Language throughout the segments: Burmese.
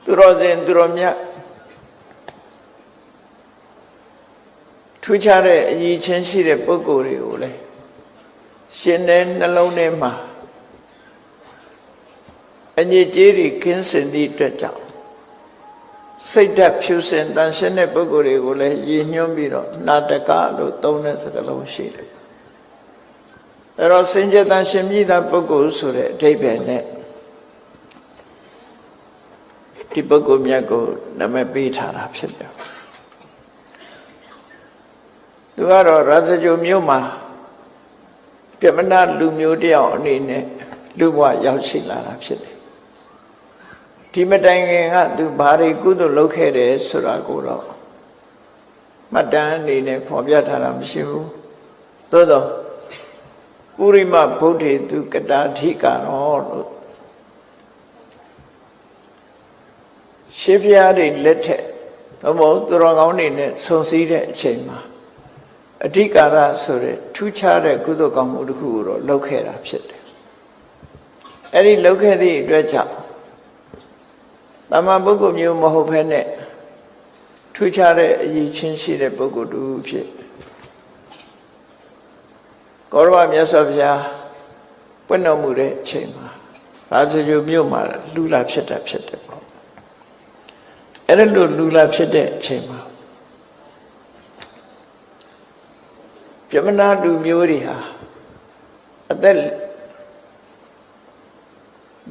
သူတော်စင်သူတော်မြတ်ထူးခြားတဲ့အရည်ချင်းရှိတဲ့ပုဂ္ဂိုလ်တွေကိုလည်းရှင်တဲ့နှလုံးထဲမှာအညစ်အကြေးတွေကင်းစင်သည့်အတွက်ကြောင့်စိတ်ဓာတ်ဖြူစင်တန်ရှင်းတဲ့ပုဂ္ဂိုလ်တွေကိုလည်းရည်ညွှန်းပြီးတော့နာတကလို့သုံးတဲ့စကားလုံးရှိတယ်အဲ့တော့စင်ကြယ်တန်ရှင်းမြည်တဲ့ပုဂ္ဂိုလ်ဆိုတဲ့အဓိပ္ပာယ်နဲ့ဒီပုဂ္ဂိုလ်မြတ်ကိုနာမည်ပေးထားတာဖြစ်တယ်သူကတော့ရာဇဂိုမြို့မှာပြမနာလူမျိုးတယောက်အနေနဲ့လူဘဝရောက်ရှိလာတာဖြစ်တယ်ဒီမတိုင်ခင်ကသူဘာတွေကုသိုလ်လုပ်ခဲ့တယ်ဆိုတာကိုတော့မှတ်တမ်းအနေနဲ့ဖော်ပြထားတာမရှိဘူးသို့တော့ပုရိမဗုဒ္ဓေသူကတာဓိကာရောလို့ရှင်းပြရတဲ့လက်ထက်သို့မဟုတ်သူတော်ကောင်းတွေနဲ့ဆုံစည်းတဲ့အချိန်မှာအဓိကာရဆိုတဲ့ထူးခြားတဲ့ကုသိုလ်ကောင်းမှုတစ်ခုကိုတော့လုပ်ခဲ့တာဖြစ်တယ်အဲ့ဒီလုပ်ခဲ့သည့်အတွက်ကြောင့်တမန်ပုဂ္ဂိုလ်မျိုးမဟုတ်ဘဲနဲ့ထူးခြားတဲ့အရည်ချင်းရှိတဲ့ပုဂ္ဂိုလ်တူဖြစ်ကောရမမြတ်စွာဘုရားပွင့်တော်မူတဲ့အချိန်မှာရာဇဂိုမြို့မှာလူလာဖြစ်တာဖြစ်တယ်ပေါ့အဲ့ဒါလိုလူလာဖြစ်တဲ့အချိန်မှာပြမနာလူမျိုးတွေဟာအသက်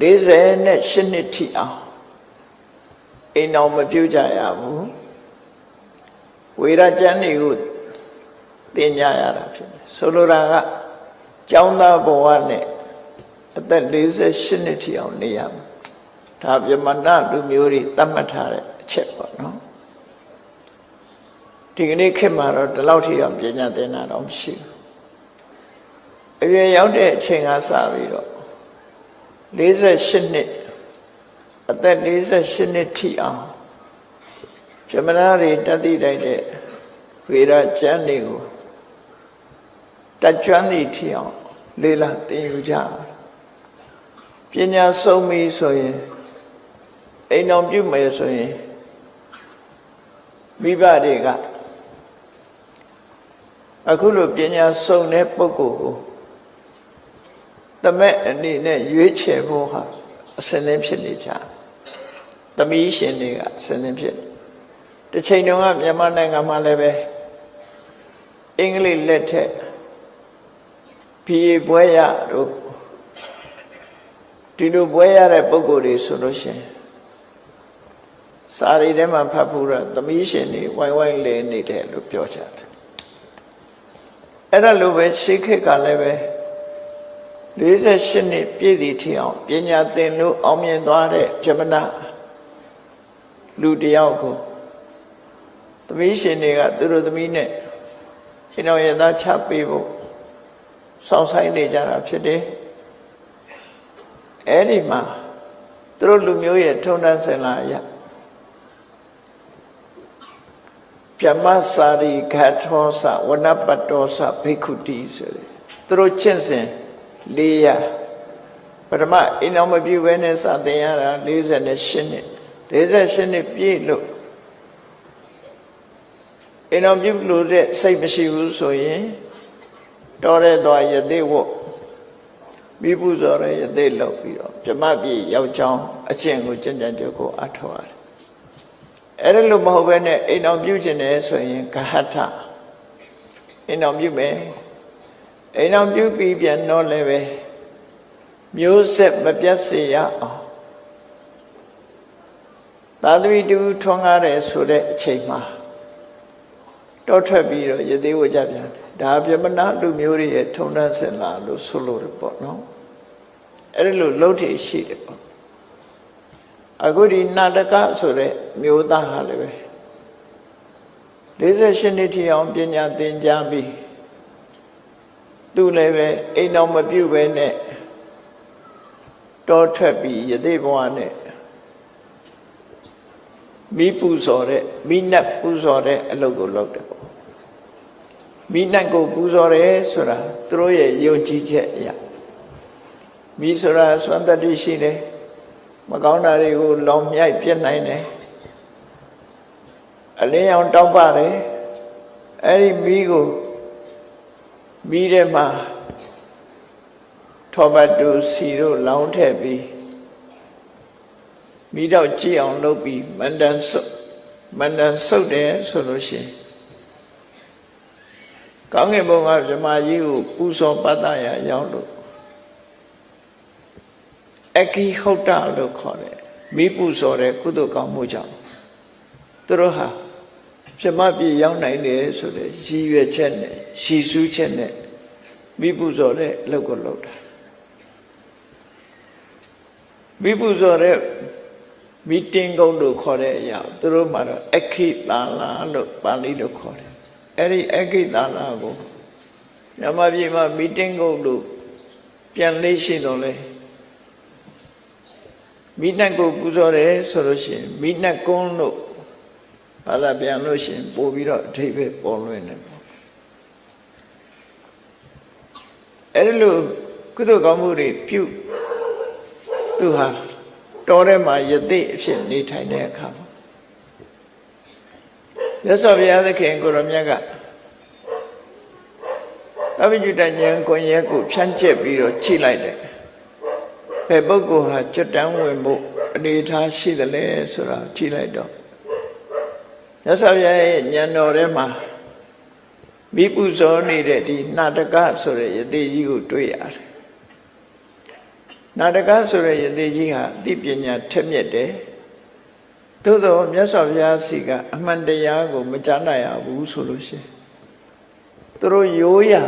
48နှစ်ထိအောင်အိမ်အောင်မပြုတ်ကြရဘူးဝေရကျမ်းတွေကိုသင်ကြရတာဖြစ်တယ်ဆိုလိုတာကကျောင်းသားဘဝနဲ့အသက်48နှစ်ထိအောင်နေရမယ်ဒါပြမနာလူမျိုးတွေသတ်မှတ်ထားတဲ့အချက်ပေါ့နော်ဒီကနေ့ခေတ်မှာတော့ဒီလောက်ထိအောင်ပညာသင်တာတော့မရှိဘူးအရွယ်ရောက်တဲ့အချိန်ကစပြီးတော့48နှစ်အသက်48နှစ်ထိအောင်ပြမနာတွေတတ်သိတိုက်တဲ့ဝေရကျမ်းတွေကိုတတ်ကျွမ်းသည့်ထိအောင်လေ့လာသင်ယူကြပညာဆုံးပြီဆိုရင်အိမ်တော်ပြုမယ်ဆိုရင်မိဘတွေကအခုလိုပညာဆုံးတဲ့ပုဂ္ဂိုလ်ကိုတမက်အနေနဲ့ရွေးချယ်ဖို့ဟာအစင်းသင်းဖြစ်နေကြသမီးရှင်တွေကအစင်းသင်းဖြစ်တစ်ချိန်တုန်းကမြန်မာနိုင်ငံမှာလည်းပဲအင်္ဂလိပ်လက်ထက်BA ဘွဲရတို့ဒီလိုဘွဲရတဲ့ပုဂ္ဂိုလ်တွေဆိုလို့ရှိရင်စာရီထဲမှာဖတ်ဖို့တော့သမီးရှင်တွေဝိုင်းဝိုင်းလဲနေတယ်လို့ပြောကြတယ်အဲ့ဒါလိုပဲရှေးခေတ်ကလည်းပဲ48နှစ်ပြည့်သည့်ထိအောင်ပညာသင်လို့အောင်မြင်သွားတဲ့ပြမနာလူတယောက်ကိုသမီးရှင်တွေကသူတို့သမီးနဲ့ရှင်တော်ရဲ့သားချပေးဖို့စောင့်ဆိုင်နေကြတာဖြစ်တယ်အဲ့ဒီမှာသူတို့လူမျိုးရဲ့ထုံတန်းစင်လာအရပြမစာရိခထောစဝနပတ္တောစဘိက္ခုတိဆိုတယ်သူတို့ကျင့်စဉ်400ပထမအိမ်အောင်မပြုဘဲနဲ့စသင်ရတာ48နှစ်ပြည့်လို့အိမ်အောင်ပြုလို့တဲ့စိတ်မရှိဘူးဆိုရင်တော်တဲ့သွားယသိဝတ်မိပူဇော်တဲ့ယသိလောက်ပြီးတော့ပြမပြည့်ရောက်ချောင်းအကျင့်ကိုကြံ့ကြံ့ကြုတ်ကိုအထောက်ရတယ်အဲ့ဒါလို့မဟုတ်ဘဲနဲ့အိမ်အောင်ပြုခြင်းတယ်ဆိုရင်ဂဟထအိမ်အောင်ပြုမယ်အိမ်အောင်ပြုပြီးပြန်တော့လည်းပဲမျိုးဆက်မပြတ်စေရအောင်သာသမီတူထွန်းကားတယ်ဆိုတဲ့အချိန်မှာတောထွက်ပြီးတော့ယသိဝကြပြန်တယ်ဒါပြမနာလူမျိုးတွေရဲ့ထုံတန်းစင်လာလို့ဆိုလို့ရပေါ့နော်အဲ့ဒီလိုလှုပ်ထည်ရှိတယ်ပေါ့အခုဒီနာတကဆိုတဲ့မျိုးသားဟာလည်းပဲ48နှစ်ထိအောင်ပညာသင်ကြားပြီးသူလည်းပဲအိမ်တော်မပြုတ်ပဲနဲ့တောထွက်ပြီးယသိဘဝနဲ့မိပူဇော်တဲ့မိနတ်ပူဇော်တဲ့အလုပ်ကိုလုပ်တယ်ပေါ့မိနတ်ကိုပူဇော်တယ်ဆိုတာသူတို့ရဲ့ယုံကြည်ချက်အရာမိဆိုတာစွမ်းတတ္တိရှိတယ် မကောင်းတာတွေကိုလောင်မြိုက်ပြစ်နိုင်တယ်အလင်းရောင်တောက်ပါတယ်အဲ့ဒီမီးကိုမီးထဲမှာထောပတ်တူစီတို့လောင်းထည့်ပြီးမီးတော့ကြည့်အောင်လုပ်ပြီးမန္တန်ဆုပ်တယ်ဆိုလို့ရှိရင်ကောင်းကင်ဘုံကမြမကြီးကိုပူဇော်ပတ်သရာရောက်လို့အခိဟုတ်တာလို့ခေါ်တယ်မိပူဇော်တဲ့ကုသိုလ်ကောင်းမှုကြောင့်သူတို့ဟာမြမပြည်ရောက်နိုင်တယ်ဆိုတဲ့ရည်ရွယ်ချက်နဲ့ရှည်စူးချက်နဲ့မိပူဇော်တဲ့အလုပ်ကိုလုပ်တာမိပူဇော်တဲ့မီတင်းကုန်းလို့ခေါ်တဲ့အရာသူတို့မှာတော့အခိသာလာလို့ပါဠိလိုခေါ်တယ်အဲ့ဒီအခိသာလာကိုမြမပြည်မှာမီတင်းကုန်းလို့ပြန်လေးရှိတော့လေမိနတ်ကိုပူဇော်တယ်ဆိုလို့ရှိရင်မိနတ်ကုန်းလို့ဘာသာပြန်လို့ရှိရင်ပို့ပြီးတော့အဓိပ္ပာယ်ပေါ်လွင်တယ်ပေါ့အဲ့ဒီလိုကုသိုလ်ကောင်းမှုတွေပြုသူဟာတော်ထဲမှာယသိအဖြစ်နေထိုင်တဲ့အခါမှာမြတ်စွာဘုရားသခင်ကိုရောမြတ်ကသဗ္ဗညုတဉာဏ်ကိုယ်ရဲ့ကိုဖြန့်ကျက်ပြီးတော့ချိလိုက်တယ်ဘယ်ပုဂ္ဂိုလ်ဟာကျွတ်တန်းဝင်ဖို့အနေထားရှိသလဲဆိုတာချိလိုက်တော့မြတ်စွာဘုရားရဲ့ဉာဏ်တော်ထဲမှာမိပူဇော်နေတဲ့ဒီနာတကဆိုတဲ့ယသိကြီးကိုတွေ့ရတယ်နာတကဆိုတဲ့ယသိကြီးဟာအသိပညာထက်မြက်တယ်သို့သောမြတ်စွာဘုရားစီကအမှန်တရားကိုမကြားနိုင်ရဘူးဆိုလို့ရှိရင်သူတို့ရိုးရာ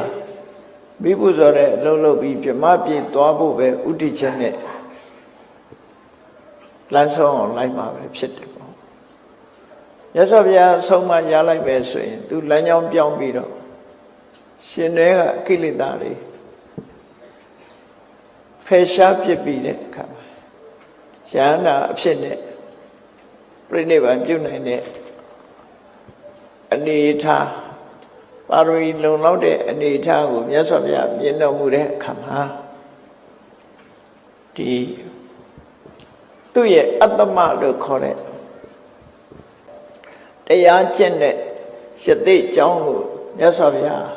မိပူဇော်တဲ့အလုပ်လုပ်ပြီးပြမပြေသွားဖို့ပဲဥတည်ချက်နဲ့လမ်းဆုံးအောင်လိုက်မှာပဲဖြစ်တယ်ပေါ့မြတ်စွာဘုရားဆုံးမရလိုက်ပဲဆိုရင်သူလမ်းကြောင်းပြောင်းပြီးတော့ရှင်တွေကကိလေသာတွေဖယ်ရှားပြစ်ပြီးတဲ့အခါမှာယန္တာအဖြစ်နဲ့ပြိဋိဘံပြုနိုင်တဲ့အနေထားပါရမီလုံလောက်တဲ့အနေထားကိုမြတ်စွာဘုရားမြင်တော်မူတဲ့အခါမှာဒီသူ့ရဲ့အတ္တမလို့ခေါ်တဲ့တရားကျင့်တဲ့ယသိကြောင်းကိုမြတ်စွာဘုရား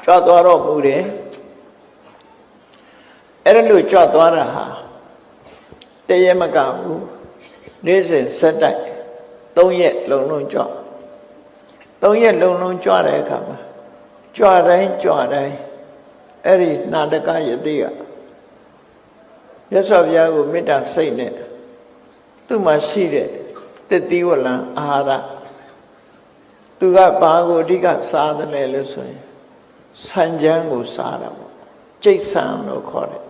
ကြွသွားတော်မူတယ်အဲ့ဒါလို့ကြွသွားတာဟာတရက်မကဘူးနေ့စဉ်ဆက်တိုက်3ရက်လုံးလုံးကြွ3ရက်လုံးလုံးကြွတဲ့အခါမှာကြွတိုင်းအဲ့ဒီနာတကယသိကမြတ်စွာဘုရားကိုမေတ္တာစိတ်နဲ့သူ့မှာရှိတဲ့တတိဝလံအာဟာရသူကဘာကိုအဓိကစားတယ်လဲလို့ဆိုရင်ဆံချမ်းကိုစားတာပေါ့ကျိတ်ဆံလို့ခေါ်တယ်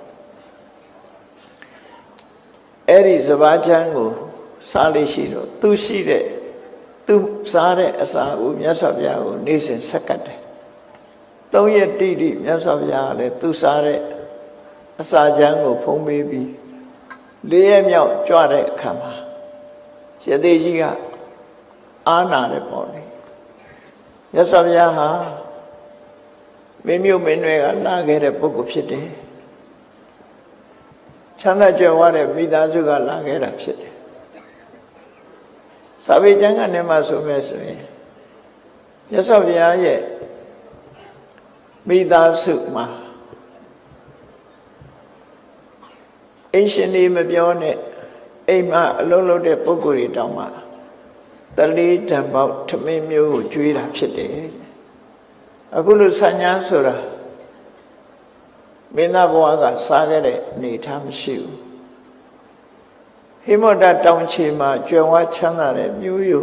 အဲ့ဒီစဘာချမ်းကိုစားလို့ရှိတော့သူရှိတဲ့သူစားတဲ့အစာကိုမြတ်စွာဘုရားကိုနေ့စဉ်ဆက်ကတ်တယ်3ရက်တိတိမြတ်စွာဘုရားကလည်းသူစားတဲ့အစာချမ်းကိုဖုံးပေးပြီး4ရက်မြောက်ကြွတဲ့အခါမှာရသေးကြီးကအာနာတယ်ပေါ့လေမြတ်စွာဘုရားဟာမင်းမျိုးမင်းတွေကလာခဲ့တဲ့ပုဂ္ဂိုလ်ဖြစ်တယ်ချမ်းသာကြွယ်ဝတဲ့မိသားစုကလာခဲ့တာဖြစ်တယ်စာပေကျမ်းကနေမှဆိုမဲ့ဆိုရင်မြတ်စွာဘုရားရဲ့မိသားစုမှာအိမ်ရှင်တွေမပြောနဲ့အိမ်မှာအလုံးလုံးတဲ့ပုဂ္ဂိုလ်တွေတောင်မှတလေးတံပေါက်ထမင်းမျိုးကိုကျွေးတာဖြစ်တယ်အခုလို့ဆံညာဆိုတာမင်းသားဘဝကစားခဲ့တဲ့အနေထားမရှိဘူးဟိမောတတောင်ချေမှာကြွယ်ဝချမ်းသာတဲ့မြို့ယူ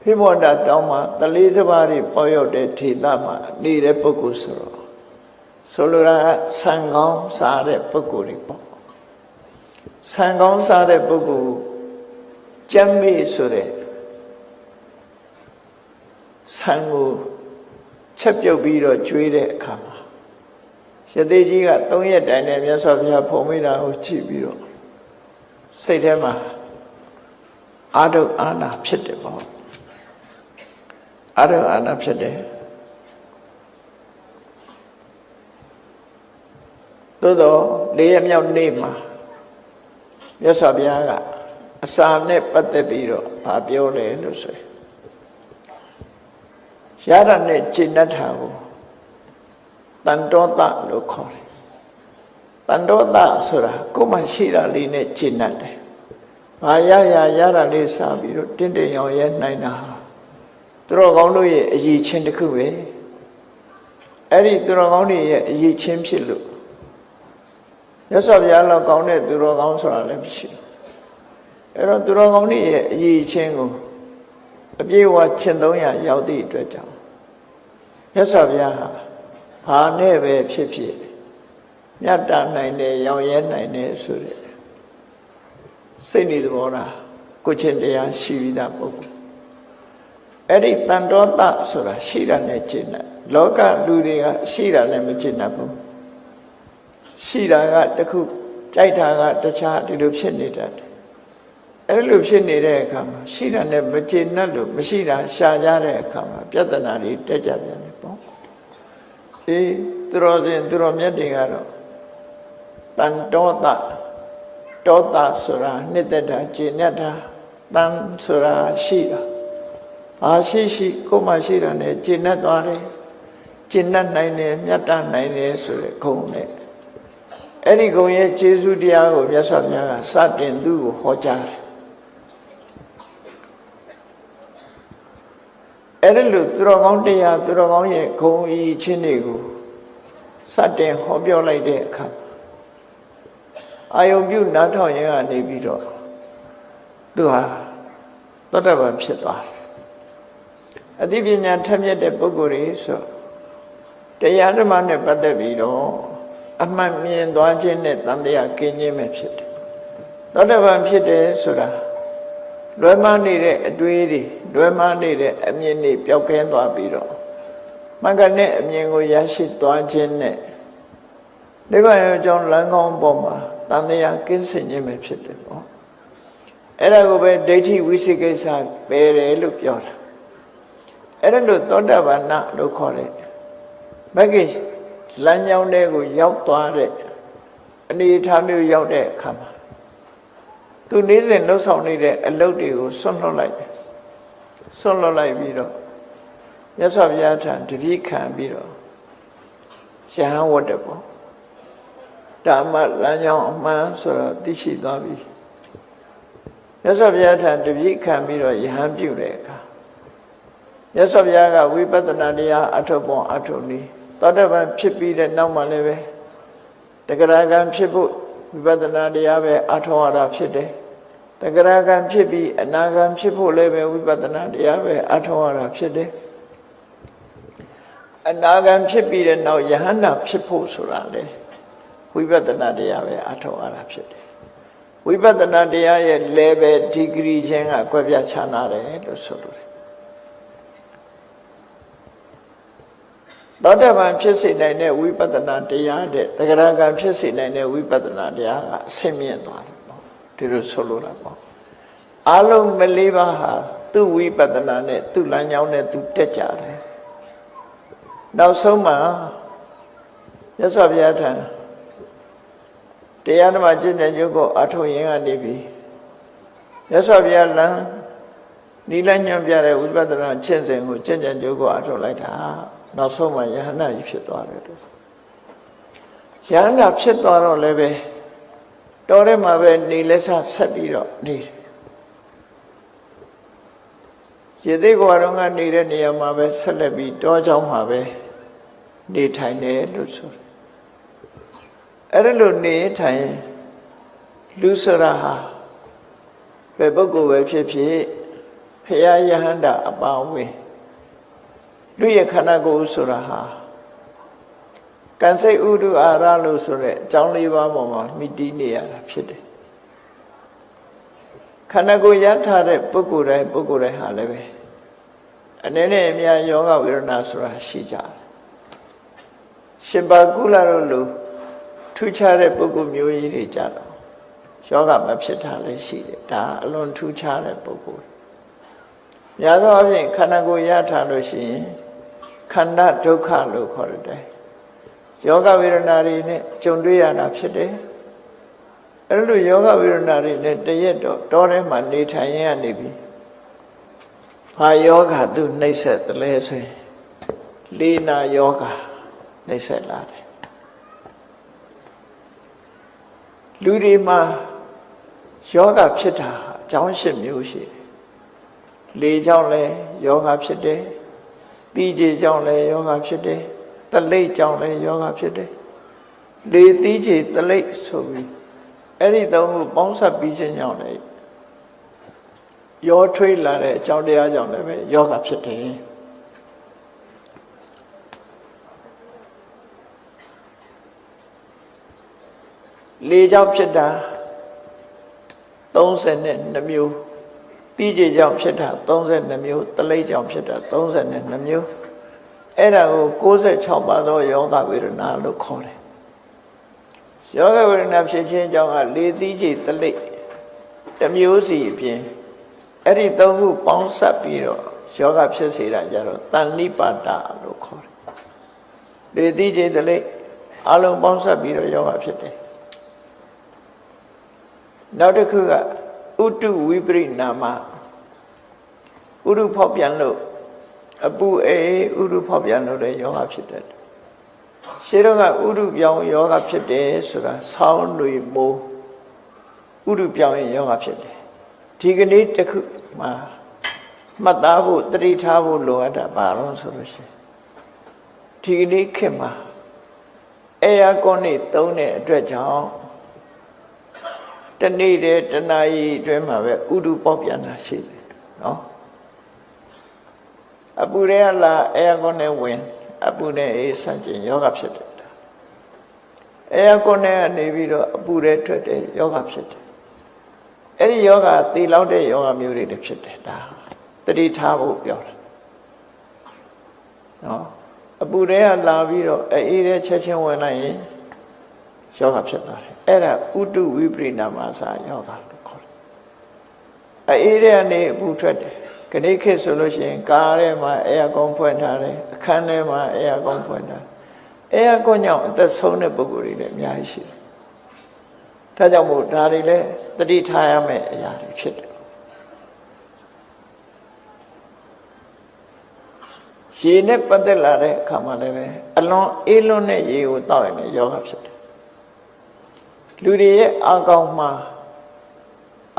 ဟိမောတတောင်မှာတလေးစပါးတွေပေါရောက်တဲ့ဒေသမှာနေတဲ့ပုဂ္ဂိုလ်ဆိုတော့ဆိုလိုတာဆံကောင်းစားတဲ့ပုဂ္ဂိုလ်တွေပေါ့ဆံကောင်းစားတဲ့ပုဂ္ဂိုလ်ကျမ်းမေဆိုတဲ့ဆံကိုချက်ပြုတ်ပြီးတော့ကျွေးတဲ့အခါမှာရသေးကြီးက3ရက်တိုင်နဲ့မြတ်စွာဘုရားဖုံးမိတာကိုကြည့်ပြီးတော့စိတ်ထဲမှာအာဒုအာနာဖြစ်တယ်ပေါ့အာဒုအာနာဖြစ်တယ်သို့တော့4ရက်မြောက်နေ့မှာ မြတ်စွာဘုရားကအစာနဲ့ပတ်သက်ပြီးတော့ဘာပြောလဲလို့ဆိုရင်ရတာနဲ့ကျင့်တတ်တာကိုတန်တောတလို့ခေါ်တယ်တန်တောတဆိုတာကိုယ်မှရှိတာလေးနဲ့ကျင့်တတ်တယ်ဘာရတာလေးစားပြီးတော့တင့်တယ်ရောင်ရဲနိုင်တာသူတော်ကောင်းတို့ရဲ့အရည်ချင်းတစ်ခုပဲအဲ့ဒီသူတော်ကောင်းတွေရဲ့အရည်ချင်းဖြစ်လို့မြတ်စွာဘုရားလောက်ကောင်းတဲ့သူတော်ကောင်းဆိုတာလည်းမရှိဘူးအဲ့တော့သူတော်ကောင်းတွေရဲ့အရည်ချင်းကိုအပြည့်အဝကျင့်သုံးရရောက်သည့်အတွက်ကြောင့်မြတ်စွာဘုရားဟာဘာနဲ့ပဲဖြစ်ဖြစ်မြတ်တာနိုင်တယ်ရောင်ရဲနိုင်တယ်ဆိုတဲ့စိတ်နေသဘောထားကိုချင်းတရားရှိပြီးသားပုဂ္ဂိုလ်အဲ့ဒီတန်တောတဆိုတာရှိတာနဲ့ကျင့်တယ်လောကလူတွေကရှိတာနဲ့မကျင့်တတ်ဘူးရှိတာကတစ်ခုကြိုက်တာကတခြားဒီလိုဖြစ်နေတတ်တယ်အဲ့လိုဖြစ်နေတဲ့အခါမှာရှိတာနဲ့မကျင့်တတ်လို့မရှိတာရှာကြတဲ့အခါမှာပြဿနာတွေတက်ကြပြန်တယ်ပေါ့အေးသူတော်စင်သူတော်မြတ်တွေကတော့တန်တောတတောတဆိုတာနှစ်သက်တာကျင့်တတ်တာတန်ဆိုတာရှိတာဘာရှိကိုယ်မှရှိတာနဲ့ကျင့်တတ်သွားတယ်ကျင့်တတ်နိုင်တယ်မြတ်တတ်နိုင်တယ်ဆိုတဲ့ဂုဏ်နဲ့အဲ့ဒီဂုဏ်ရဲ့ကျေးဇူးတရားကိုမြတ်စွာဘုရားကစတင်သူ့ကိုဟောကြားတယ်အဲ့ဒီလိုသူတော်ကောင်းတရားသူတော်ကောင်းရဲ့ဂုဏ်ဤချင်းတွေကိုစတင်ဟောပြောလိုက်တဲ့အခါအာယုံပြုနားထောင်ရင်ကနေပြီးတော့သူဟာသောတပန်ဖြစ်သွားတယ်အသိပညာထက်မြက်တဲ့ပုဂ္ဂိုလ်တွေဆိုတရားဓမ္မနဲ့ပတ်သက်ပြီးတော့အမှန်မြင်သွားခြင်းနဲ့တန်တရားကင်းခြင်းပဲဖြစ်တယ်သောတပန်ဖြစ်တယ်ဆိုတာလွယ်မနေတဲ့အတွေးတွေလွယ်မနေတဲ့အမြင်တွေပျောက်ကင်းသွားပြီးတော့မင်္ဂနဲ့အမြင်ကိုရရှိသွားခြင်းနဲ့နိဗ္ဗာန်ရဲ့အကြောင်းလမ်းကောင်းပေါ်မှာတန်တရားကင်းစင်ခြင်းပဲဖြစ်တယ်ပေါ့အဲ့ဒါကိုပဲဒိဋ္ဌိဝိသိကိစ္စပယ်တယ်လို့ပြောတာအဲ့ဒါလို့သောတာပန်လို့ခေါ်တယ်မဂ္ဂင်လမ်းကြောင်းတွေကိုရောက်သွားတဲ့အနေအထားမျိုးရောက်တဲ့အခါမှာသူနေ့စဉ်လှုပ်ဆောင်နေတဲ့အလုပ်တွေကိုဆွန့်လွတ်လိုက်တယ်ဆွန့်လွတ်လိုက်ပြီးတော့မြတ်စွာဘုရားထံတပည့်ခံပြီးတော့ရဟန်းဝတ်တယ်ပေါ့ဓမ္မလမ်းကြောင်းအမှန်ဆိုတော့သိရှိသွားပြီမြတ်စွာဘုရားထံတပည့်ခံပြီးတော့ယဟန်ပြုတဲ့အခါမြတ်စွာဘုရားကဝိပဿနာတရားအထုပ်ပုံအထုပ်နည်းသောတပန်ဖြစ်ပြီးတဲ့နောက်မှလည်းပဲတဂရကံဖြစ်ဖို့ဝိပဿနာတရားပဲအထောက်အထားဖြစ်တယ်တဂရကံဖြစ်ပြီးအနာကံဖြစ်ဖို့လည်းပဲဝိပဿနာတရားပဲအထောက်အထားဖြစ်တယ်အနာကံဖြစ်ပြီးတဲ့နောက်ယဟန္တာဖြစ်ဖို့ဆိုတာလေဝိပဿနာတရားပဲအထောက်အထားဖြစ်တယ်ဝိပဿနာတရားရဲ့ level degree ချင်းကကွဲပြားခြားနာတယ်လို့ဆိုလိုတယ်သောတပန်ဖြစ်စေနိုင်တဲ့ဝိပဿနာတရားတဲ့တဂရကံဖြစ်စေနိုင်တဲ့ဝိပဿနာတရားကအဆင့်မြင့်သွားတယ်ပေါ့ဒီလိုဆိုလိုတာပေါ့အလုံးမလေးပါးဟာသူ့ဝိပဿနာနဲ့သူ့လမ်းကြောင်းနဲ့သူတက်ကြတယ်နောက်ဆုံးမှာမြတ်စွာဘုရားထံတရားဓမ္မကျင့်ကြံကြုတ်ကိုအထောက်ရင်ကနေပြီးမြတ်စွာဘုရားလမ်းနိလညွှန်ပြတဲ့ဝိပဿနာကျင့်စဉ်ကိုကျင့်ကြံကြုတ်ကိုအထောက်လိုက်တာနောက်ဆုံးမှယဟန္တာကြီးဖြစ်သွားတယ်လို့ယဟန္တာဖြစ်သွားတော့လည်းပဲတော်ထဲမှာပဲနေလက်ဆက်ပြီးတော့နေတယ်ရေသိဘဝတော်ကနေတဲ့နေရာမှာပဲဆက်လက်ပြီးတောเจ้าမှာပဲနေထိုင်တယ်လို့ဆိုတယ်အဲ့ဒါလို့နေထိုင်လူစရာဟာဘယ်ပုဂ္ဂိုလ်ပဲဖြစ်ဖြစ်ဖရာယဟန္တာအပါဝင်လူရဲ့ခန္ဓာကိုယ်ဆိုတာဟာကံစိတ်ဥဒုအာရလို့ဆိုတဲ့အကြောင်း၄ပါးပေါ်မှာမိတီးနေရတာဖြစ်တယ်ခန္ဓာကိုယ်ရထားတဲ့ပုဂ္ဂိုလ်တိုင်းဟာလည်းပဲအနေနဲ့အများယောဂဝေဒနာဆိုတာရှိကြတယ်ရှင်ဘာကုလတို့လိုထူးခြားတဲ့ပုဂ္ဂိုလ်မျိုးကြီးတွေကြတော့ယောဂမဖြစ်တာလည်းရှိတယ်ဒါအလွန်ထူးခြားတဲ့ပုဂ္ဂိုလ်များသောအားဖြင့်ခန္ဓာကိုယ်ရထားလို့ရှိရင်ခန္ဓာဒုက္ခလို့ခေါ်တယ်ယောဂဝေဒနာတွေနဲ့ကြုံတွေ့ရတာဖြစ်တယ် အဲ့လိုယောဂဝိရဏတွေနဲ့တရက်တော့တောထဲမှာနေထိုင်ရနေပြီဘာယောဂသူနှိမ့်ဆက်တယ်လဲဆိုရင်လေနာယောဂနှိမ့်ဆက်လာတယ်လူတွေမှာယောဂဖြစ်တာအကြောင်း၈မျိုးရှိတယ်လေကြောင့်လည်းယောဂဖြစ်တယ်တီးကြေကြောင့်လည်းယောဂဖြစ်တယ်တလိပ်ကြောင့်လည်းယောဂဖြစ်တယ်လေတီးကြေတလိပ်ဆိုပြီးအဲ့ဒီသုံးခုပေါင်းစပ်ပြီးခြင်းကြောင့်လည်းရောထွေးလာတဲ့အကြောင်းတရားကြောင့်လည်းပဲယောဂဖြစ်တယ်လေကြောင့်ဖြစ်တာ32မျိုးတီးကြေကြောင့်ဖြစ်တာ32မျိုးတလိပ်ကြောင့်ဖြစ်တာ32မျိုးအဲ့ဒါကို96ပါးသောယောဂဝေဒနာလို့ခေါ်တယ်ယောဂဝေဒနာဖြစ်ခြင်းကြောင့်ကလေတီးကြေတလိပ်တစ်မျိုးစီအပြင်အဲ့ဒီသုံးခုပေါင်းစပ်ပြီးတော့ယောဂဖြစ်စေတာကြတော့တဏှိပါဒလို့ခေါ်တယ်လေတီးကြေတလိပ်အလုံးပေါင်းစပ်ပြီးတော့ယောဂဖြစ်တယ်နောက်တစ်ခုကဥတုဝိပရိနာမဥတုဖောက်ပြန်လို့အပူအေးဥတုဖောက်ပြန်လို့လည်းယောဂဖြစ်တယ်ရှင်းတော့ကဥတုပြောင်းယောဂဖြစ်တယ်ဆိုတာဆောင်းတွေမိုးဥတုပြောင်းရင်ယောဂဖြစ်တယ်ဒီကနေ့တစ်ခုမှာမှတ်သားဖို့သတိထားဖို့လိုအပ်တာဘာလို့ဆိုလို့ရှိရင်ဒီကနေ့ခေတ်မှာအေယာကွန်နေသုံးတဲ့အတွက်ကြောင့်တနေ့တည်းတနာရီအတွင်းမှာပဲဥတုပေါက်ပြန်တာရှိတယ်နော်အပူတွေကလာအေယာကွန်နဲ့ဝင်အပူနဲ့အေးဆန့်ကျင်ယောဂဖြစ်တယ်အေယာကွန်နဲ့နေပြီးတော့အပူတွေထွက်တယ်ယောဂဖြစ်တယ်အဲ့ဒီယောဂသေလောက်တဲ့ယောဂမျိုးတွေဖြစ်တယ်ဒါတတိထားဖို့ပြောတာနော်အပူတွေကလာပြီးတော့အေးတဲ့ချက်ချင်းဝင်လိုက်ရင်ယောဂဖြစ်သွားတယ်အဲ့ဒါဥတုဝိပရိနာမစာယောဂလို့ခေါ်တယ်အေးတဲ့ကနေအပူထွက်တယ်ခဏခေတ်ဆိုလို့ရှိရင်ကားထဲမှာအေယာကွန်ဖွင့်ထားတယ်အခန်းထဲမှာအေယာကွန်ဖွင့်ထားတယ်အေယာကွန်ကြောင့်အသက်ဆုံးတဲ့ပုဂ္ဂိုလ်တွေလည်းအများကြီးရှိတယ်ဒါကြောင့်မို့ဒါတွေလည်းတတိထားရမယ့်အရာတွေဖြစ်တယ်ရေနဲ့ပတ်သက်လာတဲ့အခါမှာလည်းပဲအလွန်အေးလွန်းတဲ့ရေကိုတောက်ရင်လည်းယောဂဖြစ်တယ်လူတွေရဲ့အာကောင်းမှာ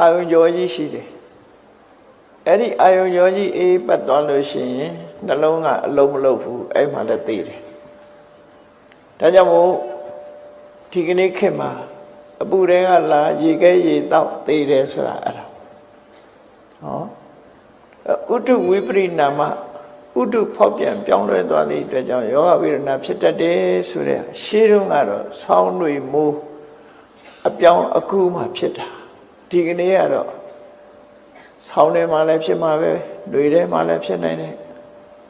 အာယုံကြောကြီးရှိတယ်အဲ့ဒီအာယုံကြောကြီးအေးပတ်သွားလို့ရှိရင်နှလုံးကအလုံးမလုံးဘူးအဲ့မှလည်းသိတယ်ဒါကြောင့်မို့ဒီကနေ့ခေတ်မှာအပူတွေကလာရေခဲရေတောက်သိတယ်ဆိုတာအဲ့ဒါဟောဥတုဝိပရိနာမဥတုဖောက်ပြန်ပြောင်းလဲသွားသည့်အတွက်ကြောင့်ယောဂဝေဒနာဖြစ်တတ်တယ်ဆိုတဲ့ရှင်းတော့ကတော့ဆောင်းတွေမိုးအပြောင်းအကူမှဖြစ်တာဒီကနေ့ကတော့ဆောင်းထဲမှာလည်းဖြစ်မှာပဲຫນွေထဲမှာလည်းဖြစ်နိုင်တယ်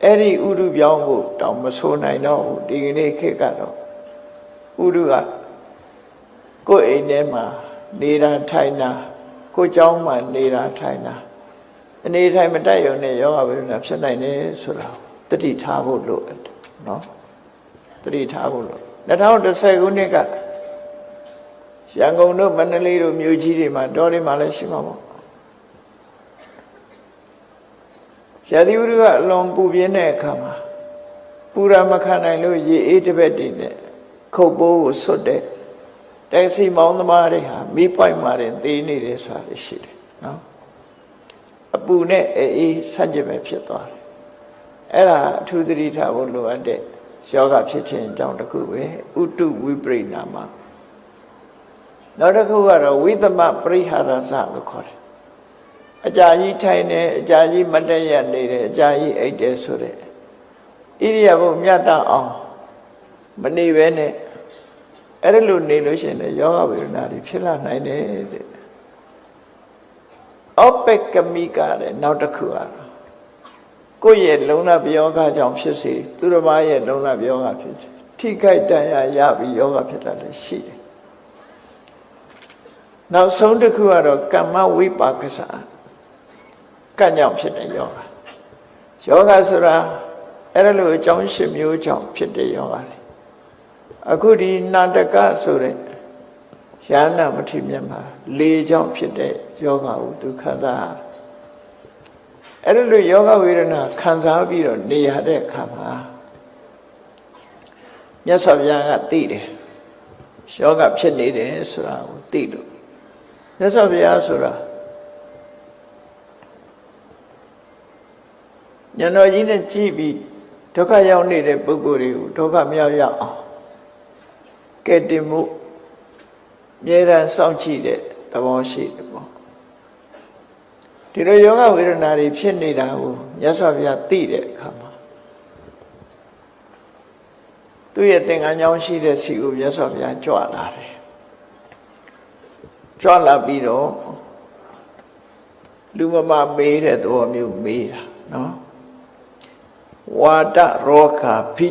အဲ့ဒီဥတုပြောင်းဖို့တောင်မဆိုနိုင်တော့ဘူးဒီကနေ့ခေတ်ကတော့ဥတုကကိုယ်အိမ်ထဲမှာနေတာထိုင်တာကိုယ်เจ้าမှာနေတာထိုင်တာအနေထိုင်မတက်ရုံနဲ့ယောဂဝေဒနာဖြစ်နိုင်တယ်ဆိုတာတတိထားဖို့လိုတယ်နော်တတိထားဖို့လို2010ခုနှစ်ကရန်ကုန်တို့မန္တလေးတို့မြို့ကြီးတွေမှာတောတွေမှာလည်းရှိမှာပေါ့ရာသီဥတုကအလွန်ပူပြင်းတဲ့အခါမှာပူရာမခံနိုင်လို့ရေအေးတစ်ပက်တည်းနဲ့ခုတ်ပိုးကိုဆွတ်တဲ့တက်စီမောင်းသမားတွေဟာမိပိုက်မှာတင်သေးနေတယ်ဆိုတာရှိတယ်နော်အပူနဲ့အေးဆန့်ကျင်ပဲဖြစ်သွားတယ်အဲ့ဒါအထူးသတိထားဖို့လိုအပ်တဲ့ယောဂဖြစ်ခြင်းအကြောင်းတစ်ခုပဲဥတုဝိပရိနာမနောက်တစ်ခုကတော့ဝိသမပရိဟာရစလို့ခေါ်တယ်အကြာကြီးထိုင်နေအကြာကြီးမတက်ရနေတယ်အကြာကြီးအိပ်တယ်ဆိုတဲ့ဣရိယာပုမြတ်တအောင်မနေပဲနဲ့အဲ့လိုနေလို့ရှိရင်ယောဂဝေဒနာတွေဖြစ်လာနိုင်တယ်တဲ့ဩပေကမိကတဲ့နောက်တစ်ခုကတော့ကိုယ့်ရဲ့လုံလယောဂကြောင့်ဖြစ်စေသူတစ်ပါးရဲ့လုံလယောဂဖြစ်စေထိခိုက်တန်ရာရပြီးယောဂဖြစ်တာလည်းရှိတယ်နောက်ဆုံးတစ်ခုကတော့ကမ္မဝိပါကစကံကြောင့်ဖြစ်တဲ့ယောဂဆိုတာအဲ့လိုအကြောင်း၈မျိုးကြောင့်ဖြစ်တဲ့ယောဂတွေအခုဒီနာတကဆိုတဲ့ ရဟန္တာမထေရမြတ်မှာလေကြောင့်ဖြစ်တဲ့ယောဂကိုသူခံစားအဲ့လိုယောဂဝေဒနာခံစားပြီးတော့နေရတဲ့အခါမှာမြတ်စွာဘုရားကသိတယ်ယောဂဖြစ်နေတယ်ဆိုတာကိုသိလို့မြတ်စွာဘုရားဆိုတာဉာဏ်တော်ကြီးနဲ့ကြည့်ပြီးဒုက္ခရောက်နေတဲ့ပုဂ္ဂိုလ်တွေကိုဒုက္ခမြောက်ရောက်အောင်ကဲတင်မှုအမြဲတမ်းစောင့်ကြည့်တဲ့သဘောရှိတယ်ပေါ့ဒီလိုယောဂဝေဒနာတွေဖြစ်နေတာကိုမြတ်စွာဘုရားသိတဲ့အခါမှာသူ့ရဲ့သင်္ကန်းကြောင်းရှိတဲ့စီကိုမြတ်စွာဘုရားကြွလာတယ်ကြွလာပြီးတော့လူမမမေးတဲ့သဘောမျိုးမေးတာနော်ဝါဒရောခာဖိ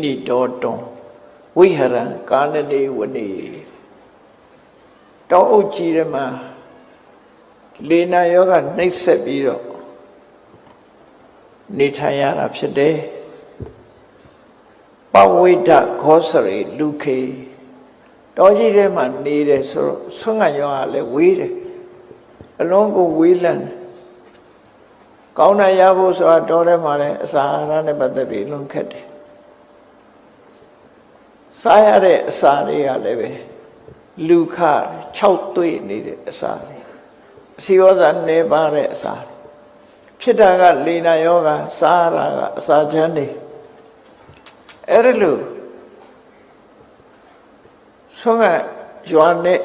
နိတောတွန်ဝိဟရံကာနနေဝနေတောအုပ်ကြီးထဲမှာလေနာယောဂနှိပ်စက်ပြီးတော့နေထိုင်ရတာဖြစ်တယ်ပဝိဒခောစရိလူခေတောကြီးထဲမှာနေတယ်ဆိုတော့ဆွမ်းကယောဂလည်းဝေးတယ်အလုံးကိုဝေးလန့်ကောင်းတာရဖို့ဆိုတာတောထဲမှာလည်းအစာအာဟာရနဲ့ပတ်သက်ပြီးလွန်ခက်တယ်စားရတဲ့အစာတွေကလည်းပဲလူခ6သွေ့နေတဲ့အစာတွေအစီရောစာနေပါတဲ့အစာဖြစ်တာကလေနာယောဂစားရတာကအစာချမ်းတွေအဲ့ဒါလို့ဆုံးကရွာနဲ့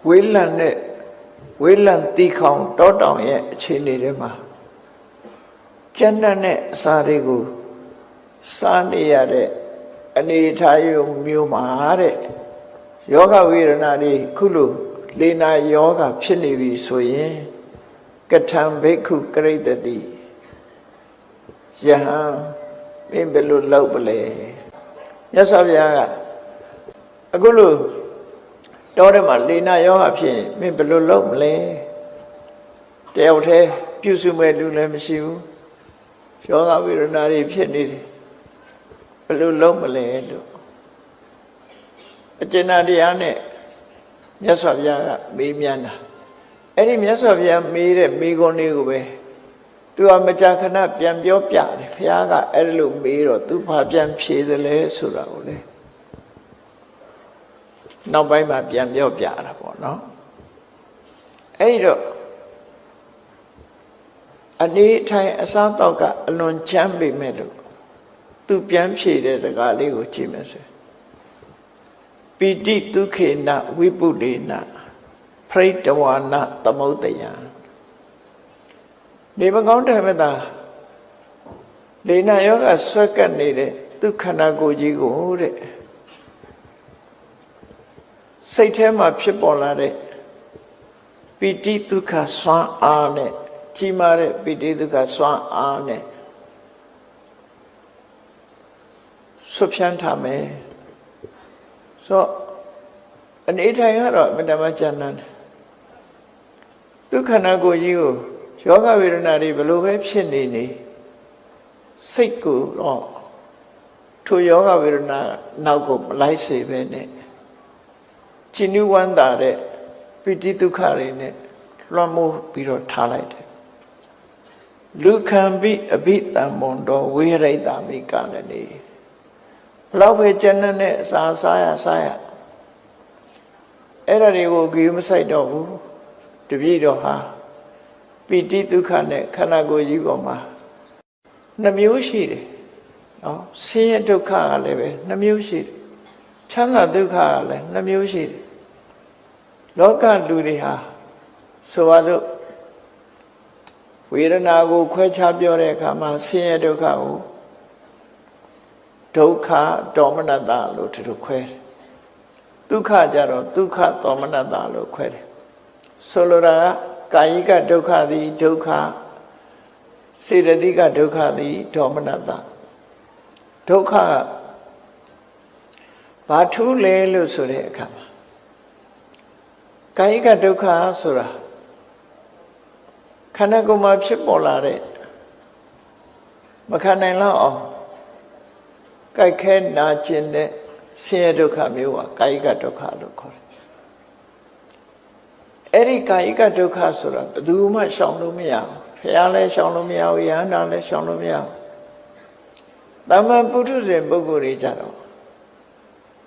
ဝေးလံတီခေါင်တောတောင်ရဲ့အခြေအနေတွေမှာကျန်တဲ့အစာတွေကိုစားနေရတဲ့အနေထားယုံမျိုးမှာတဲ့ယောဂဝေဒနာတွေခုလိုလေနာယောဂဖြစ်နေပြီဆိုရင်ကထံဘိက္ခုကရိတတိယဟန်မင်းဘယ်လိုလုပ်ပလဲမြတ်စွာဘုရားကအခုလိုတောထဲမှာလေနာယောဂဖြစ်ရင်မင်းဘယ်လိုလုပ်မလဲတယောက်တည်းပြုစုမဲ့လူလည်းမရှိဘူးယောဂဝေဒနာတွေဖြစ်နေတယ်ဘယ်လိုလုပ်မလဲလို့အကျဉ်းတရားနဲ့မြတ်စွာဘုရားကမေးမြန်းတာအဲ့ဒီမြတ်စွာဘုရားမေးတဲ့မေးခွန်းလေးကိုပဲသူကမကြာခဏပြန်ပြောပြတယ်ဘုရားကအဲ့လိုမေးတော့သူဘာပြန်ဖြေသလဲဆိုတာကိုလေနောက်ပိုင်းမှာပြန်ပြောပြတာပေါ့နော်အဲ့တော့အနေထိုင်အစားတော့ကအလွန်ချမ်းပေမဲ့လို့သူပြန်ဖြေတဲ့စကားလေးကိုကြည့်မယ်ဆိုပိတိဒုခေနဝိပုဒေနပရိတဝါနသမုဒ္ဒယံနေမကောင်းတယ်မသားလေနာယောဂဆွဲကပ်နေတဲ့သူခန္ဓာကိုယ်ကြီးကိုတဲ့စိတ်ထဲမှာဖြစ်ပေါ်လာတဲ့ပိတိဒုက္ခစွမ်းအားနဲ့ကြီးမားတဲ့ပိဋိဒုက္ခစွမ်းအားနဲ့ဆွဖြန်းထားမယ်ဆိုအနေထိုင်ကတော့မတမကျန်တယ်ဒုက္ခနာကိုကြီးကိုယောဂဝေဒနာတွေဘလို့ပဲဖြစ်နေနေစိတ်ကိုတော့ထိုယောဂဝေဒနာနောက်ကိုမလိုက်စေပဲနဲ့จินဝန္တာတဲ့ပိဋိဒုက္ခတွေနဲ့လွှမ်းမိုးပြီးတော့ထားလိုက်တယ်လူခံပြီးအဘိတံမွန်တော်ဝေရိတမိကနနေဘလောက်ပဲကျန်တဲ့အစာစားရအဲ့ဒါတွေကိုဂရုမစိုက်တော့ဘူးတပည့်တော်ဟာပိဋိဒုက္ခနဲ့ခန္ဓာကိုယ်ကြီးပေါ်မှာနှမျိုးရှိတယ်နော်ဆင်းရဲဒုက္ခကလည်းပဲနှမျိုးရှိတယ်ချမ်းသာဒုက္ခကလည်းနှမျိုးရှိတယ်လောကလူတွေဟာဆိုပါစို့ဝေဒနာကိုခွဲခြားပြောတဲ့အခါမှာဆင်းရဲဒုက္ခကိုဒုက္ခဒေါမနတလို့သူတို့ခွဲတယ်ဒုက္ခကြတော့ဒုက္ခဒေါမနတလို့ခွဲတယ်ဆိုလိုတာကကာယိကဒုက္ခသည်ဒုက္ခစေတသိကဒုက္ခသည်ဒေါမနတဒုက္ခဘာထူးလဲလို့ဆိုတဲ့အခါမှာကာယိကဒုက္ခဆိုတာခန္ဓာကိုယ်မှာဖြစ်ပေါ်လာတဲ့မခံနိုင်လောက်အောင်ကြိုက်ခဲနာကျင်တဲ့ ဆင်းရဲဒုက္ခမျိုးကကာယကဒုက္ခလို့ခေါ်တယ်အဲ့ဒီကာယကဒုက္ခဆိုတာဘယ်သူမှရှောင်လို့မရဘူးဖះလည်းရှောင်လို့မရဘူးယဟန္တာလည်းရှောင်လို့မရဘူးသမ္မာပုထုဇဉ်ပုဂ္ဂိုလ်တွေကြတော့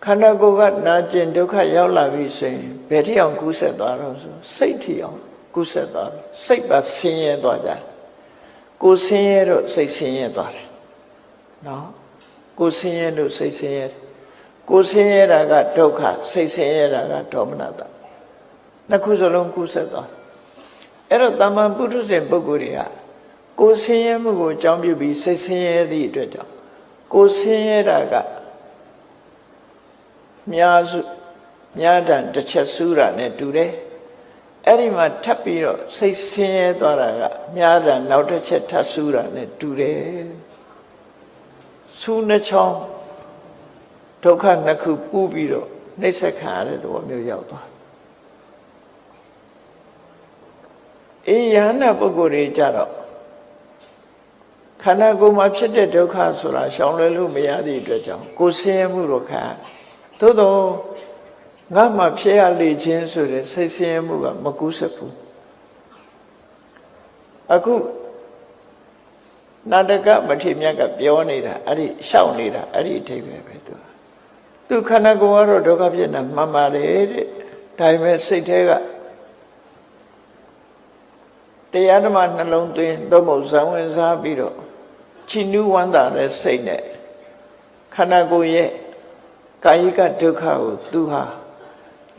ခန္ဓာကိုယ်ကနာကျင်ဒုက္ခရောက်လာပြီဆိုရင်ဘယ်ထိအောင်ကူးဆက်သွားတော့ဆိုစိတ်ထိအောင်ကူးဆက်သွားပြီစိတ်ပါဆင်းရဲသွားကြတယ်ကိုယ်ဆင်းရဲတော့စိတ်ဆင်းရဲသွားတယ်နော်ကိုယ်ဆင်းရဲလို့စိတ်ဆင်းရဲကိုယ်ဆင်းရဲတာကဒုက္ခစိတ်ဆင်းရဲတာကဒေါမနတနှစ်ခုစလုံးကူးဆက်သွားအဲ့တော့တမ္မာပုထုဇဉ်ပုဂ္ဂိုလ်တွေကကိုယ်ဆင်းရဲမှုကိုအကြောင်းပြုပြီးစိတ်ဆင်းရဲသည့်အတွက်ကြောင့်ကိုယ်ဆင်းရဲတာကများတန်တစ်ချက်ဆူးတာနဲ့တူတယ်အဲ့ဒီမှာထပ်ပြီးတော့စိတ်ဆင်းရဲသွားတာကများတန်နောက်တစ်ချက်ထပ်ဆူးတာနဲ့တူတယ်ဆူးနှချောင်းဒုက္ခနှစ်ခုပူးပြီးတော့နှိစ္စခံရတဲ့သဘောမျိုးရောက်သွားအေးယန္နာပုဂ္ဂိုလ်တွေကြတော့ခန္ဓာကိုယ်မှာဖြစ်တဲ့ဒုက္ခဆိုတာရှောင်လွှဲလို့မရသည့်အတွက်ကြောင့်ကိုယ်ဆင်းရဲမှုတော့ခံသို့တော့ငါမှဖြစ်ရလေခြင်းဆိုတဲ့စိတ်ဆင်းရဲမှုကမကူးဆက်ဘူးအခုနာတကမထေမြတ်ကပြောနေတာအဲ့ဒီရှောက်နေတာအဲ့ဒီအထိပ္ပယ်ပဲသူခန္ဓာကိုယ်ကတော့ဒုက္ခဖြစ်နေမှန်ပါတယ်တဲ့ဒါပေမဲ့စိတ်ထဲကတရားဓမ္မနှလုံးသွင်းသို့မဟုတ်ဇံဝင်စားပြီးတော့ချီနူးဝမ်းသာတဲ့စိတ်နဲ့ခန္ဓာကိုယ်ရဲ့ကာယကဒုက္ခကိုသူဟာ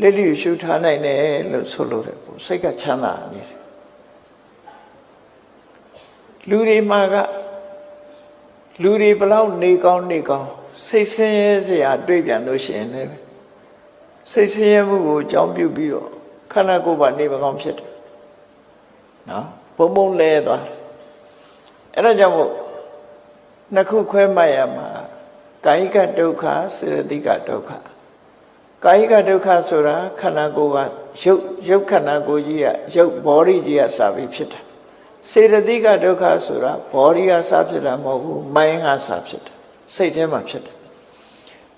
လက်လျူရှုထားနိုင်တယ်လို့ဆိုလို့တယ်ပေါ့စိတ်ကချမ်းသာနေတယ်လူတွေမှာကလူတွေဘလောက်နေကောင်းစိတ်ဆင်းရဲစရာတွေ့ပြန်လို့ရှိရင်လည်းစိတ်ဆင်းရဲမှုကိုအကြောင်းပြုပြီးတော့ခန္ဓာကိုယ်ပါနေမကောင်းဖြစ်တယ်နော်ပုံလဲသွားအဲ့ဒါကြောင့်မို့နှစ်ခုခွဲမှတ်ရမှာကာယကဒုက္ခစေတသိကဒုက္ခကာယကဒုက္ခဆိုတာခန္ဓာကိုယ်ကရုပ်ခန္ဓာကိုယ်ကြီးကရုပ် body ကြီးကစပြီးဖြစ်တာစေတသိကဒုက္ခဆိုတာ body ကစဖြစ်တာမဟုတ်ဘူး mind ကစဖြစ်တာစိတ်ထဲမှာဖြစ်တယ်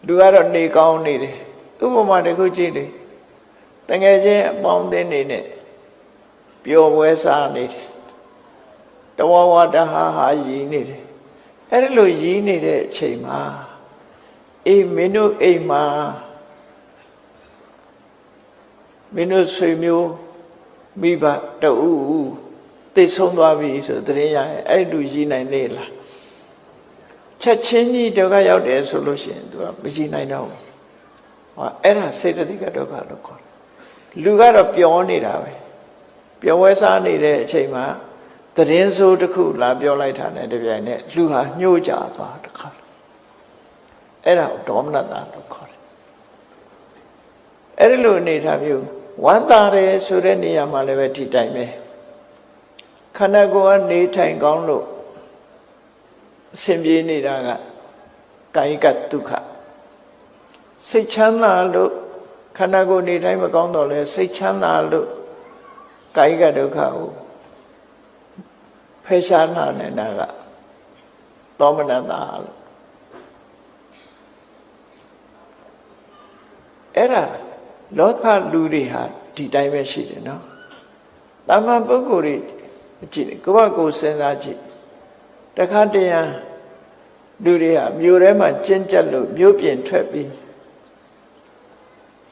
လူကတော့နေကောင်းနေတယ်ဥပမာတစ်ခုကြည့်လေတကယ်ချင်းအပေါင်းအသင်းနေနဲ့ပျော်ပွဲစားနေတယ်တဝဝတဟာဟာရည်နေတယ်အဲ့ဒါလိုရည်နေတဲ့အချိန်မှာအေးမင်းတို့အိမ်မှာမင်းတို့ဆွေမျိုးမိဘတူသိဆုံးသွားပြီဆိုတရင်ရအဲ့တူရည်နိုင်သေးလားချက်ချင်းကြီးဒုက္ခရောက်တယ်ဆိုလို့ရှိရင်သူကမရည်နိုင်တော့ဘူးဟောအဲ့ဒါစေတသိကဒုက္ခလို့ခေါ်တယ်လူကတော့ပျော်နေတာပဲပျော်ဝဲစားနေတဲ့အချိန်မှာသတင်းဆိုးတစ်ခုလာပြောလိုက်တာနဲ့တပြိုင်နက်လူဟာညှို့ကြသွားတခါအဲ့ဒါဒေါမနတလို့ခေါ်တယ်အဲ့ဒီလိုအနေထားမျိုးဝမ်းသာတယ်ဆိုတဲ့နေရာမှာလည်းပဲဒီတိုင်းပဲခန္ဓာကိုယ်ကနေထိုင်ကောင်းလို့အစဉ်ပြေးနေတာကကာယကဒုက္ခစိတ်ချမ်းသာလို့ခန္ဓာကိုယ်နေတိုင်းမကောင်းတော့လဲစိတ်ချမ်းသာလို့ကာယကဒုက္ခကိုဖယ်ရှားနိုင်တာကသောမနတလို့အဲ့ဒါလောကလူတွေဟာဒီတိုင်းပဲရှိတယ်နော်တာမန်ပုဂ္ဂိုလ်တွေကြည့်ကိုယ့်ဘကိုယ်စဉ်းစားကြည့်တခါတရံလူတွေကမြို့ထဲမှာကျဉ်ကျက်လို့မြို့ပြင်ထွက်ပြီး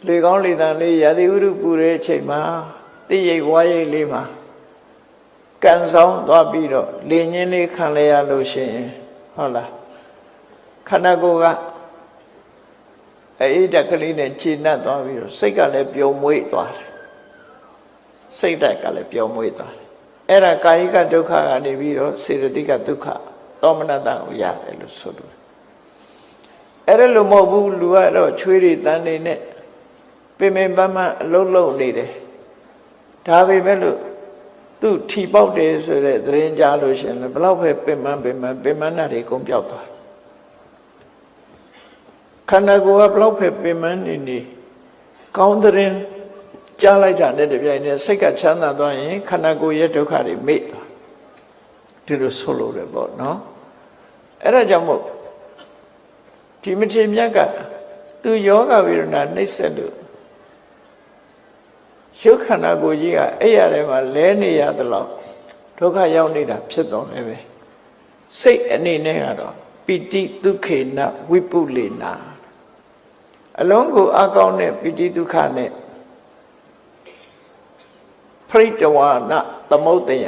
လေကောင်းလေတန်လေးရာသီဥတုပူတဲ့အချိန်မှာတိရိပ်ဝါရိပ်လေးမှာကန်ဆောင်သွားပြီးတော့လေညင်းလေးခံလဲရလို့ရှိရင်ဟုတ်လားခန္ဓာကိုယ်ကအေးတက်ကလေးနဲ့ခြေနှက်သွားပြီးတော့စိတ်ကလည်းပျော်မွေ့သွားတယ်စိတ်ဓာတ်ကလည်းပျော်မွေ့သွားတယ်အဲ့ဒါကာယကဒုက္ခကနေပြီးတော့စေတသိကဒုက္ခသောမနတကိုရတယ်လို့ဆိုလို့အဲ့ဒါလို့မဟုတ်ဘူးလူကတော့ချွေးတွေတန်းနေနဲ့ပင်ပင်ပန်းပန်းအလုံးလုံးနေတယ်ဒါပေမဲ့လို့သူထီပေါက်တယ်ဆိုတဲ့သတင်းကြားလို့ရှိရင်ဘလောက်ပဲပင်ပန်းနာတွေကုန်ပြောက်သွားခန္ဓာကိုယ်ကဘလောက်ပဲပင်ပန်းနေကောင်းတဲ့ကြားလိုက်တာနဲ့တပြိုင်နက်စိတ်ကချမ်းသာသွားရင်ခန္ဓာကိုယ်ရဲ့ဒုက္ခတွေမေ့သွားဒီလိုဆိုလို့ရပေါ့နော်အဲ့ဒါကြောင့်မို့ဒီမထေမြတ်က သူယောဂဝေဒနာနှိမ့်ဆက်လို့ရှုခန္ဓာကိုယ်ကြီးကအဲ့ရထဲမှာလဲနေရသလောက်ဒုက္ခရောက်နေတာဖြစ်တော့လည်းပဲစိတ်အနေနဲ့ကတော့ပိတိဒုက္ခေနဝိပုလေနာအလုံးကိုအကောင်းတဲ့ပိတိဒုက္ခနဲ့ပရိတဝါနသမုဒ္ဒယ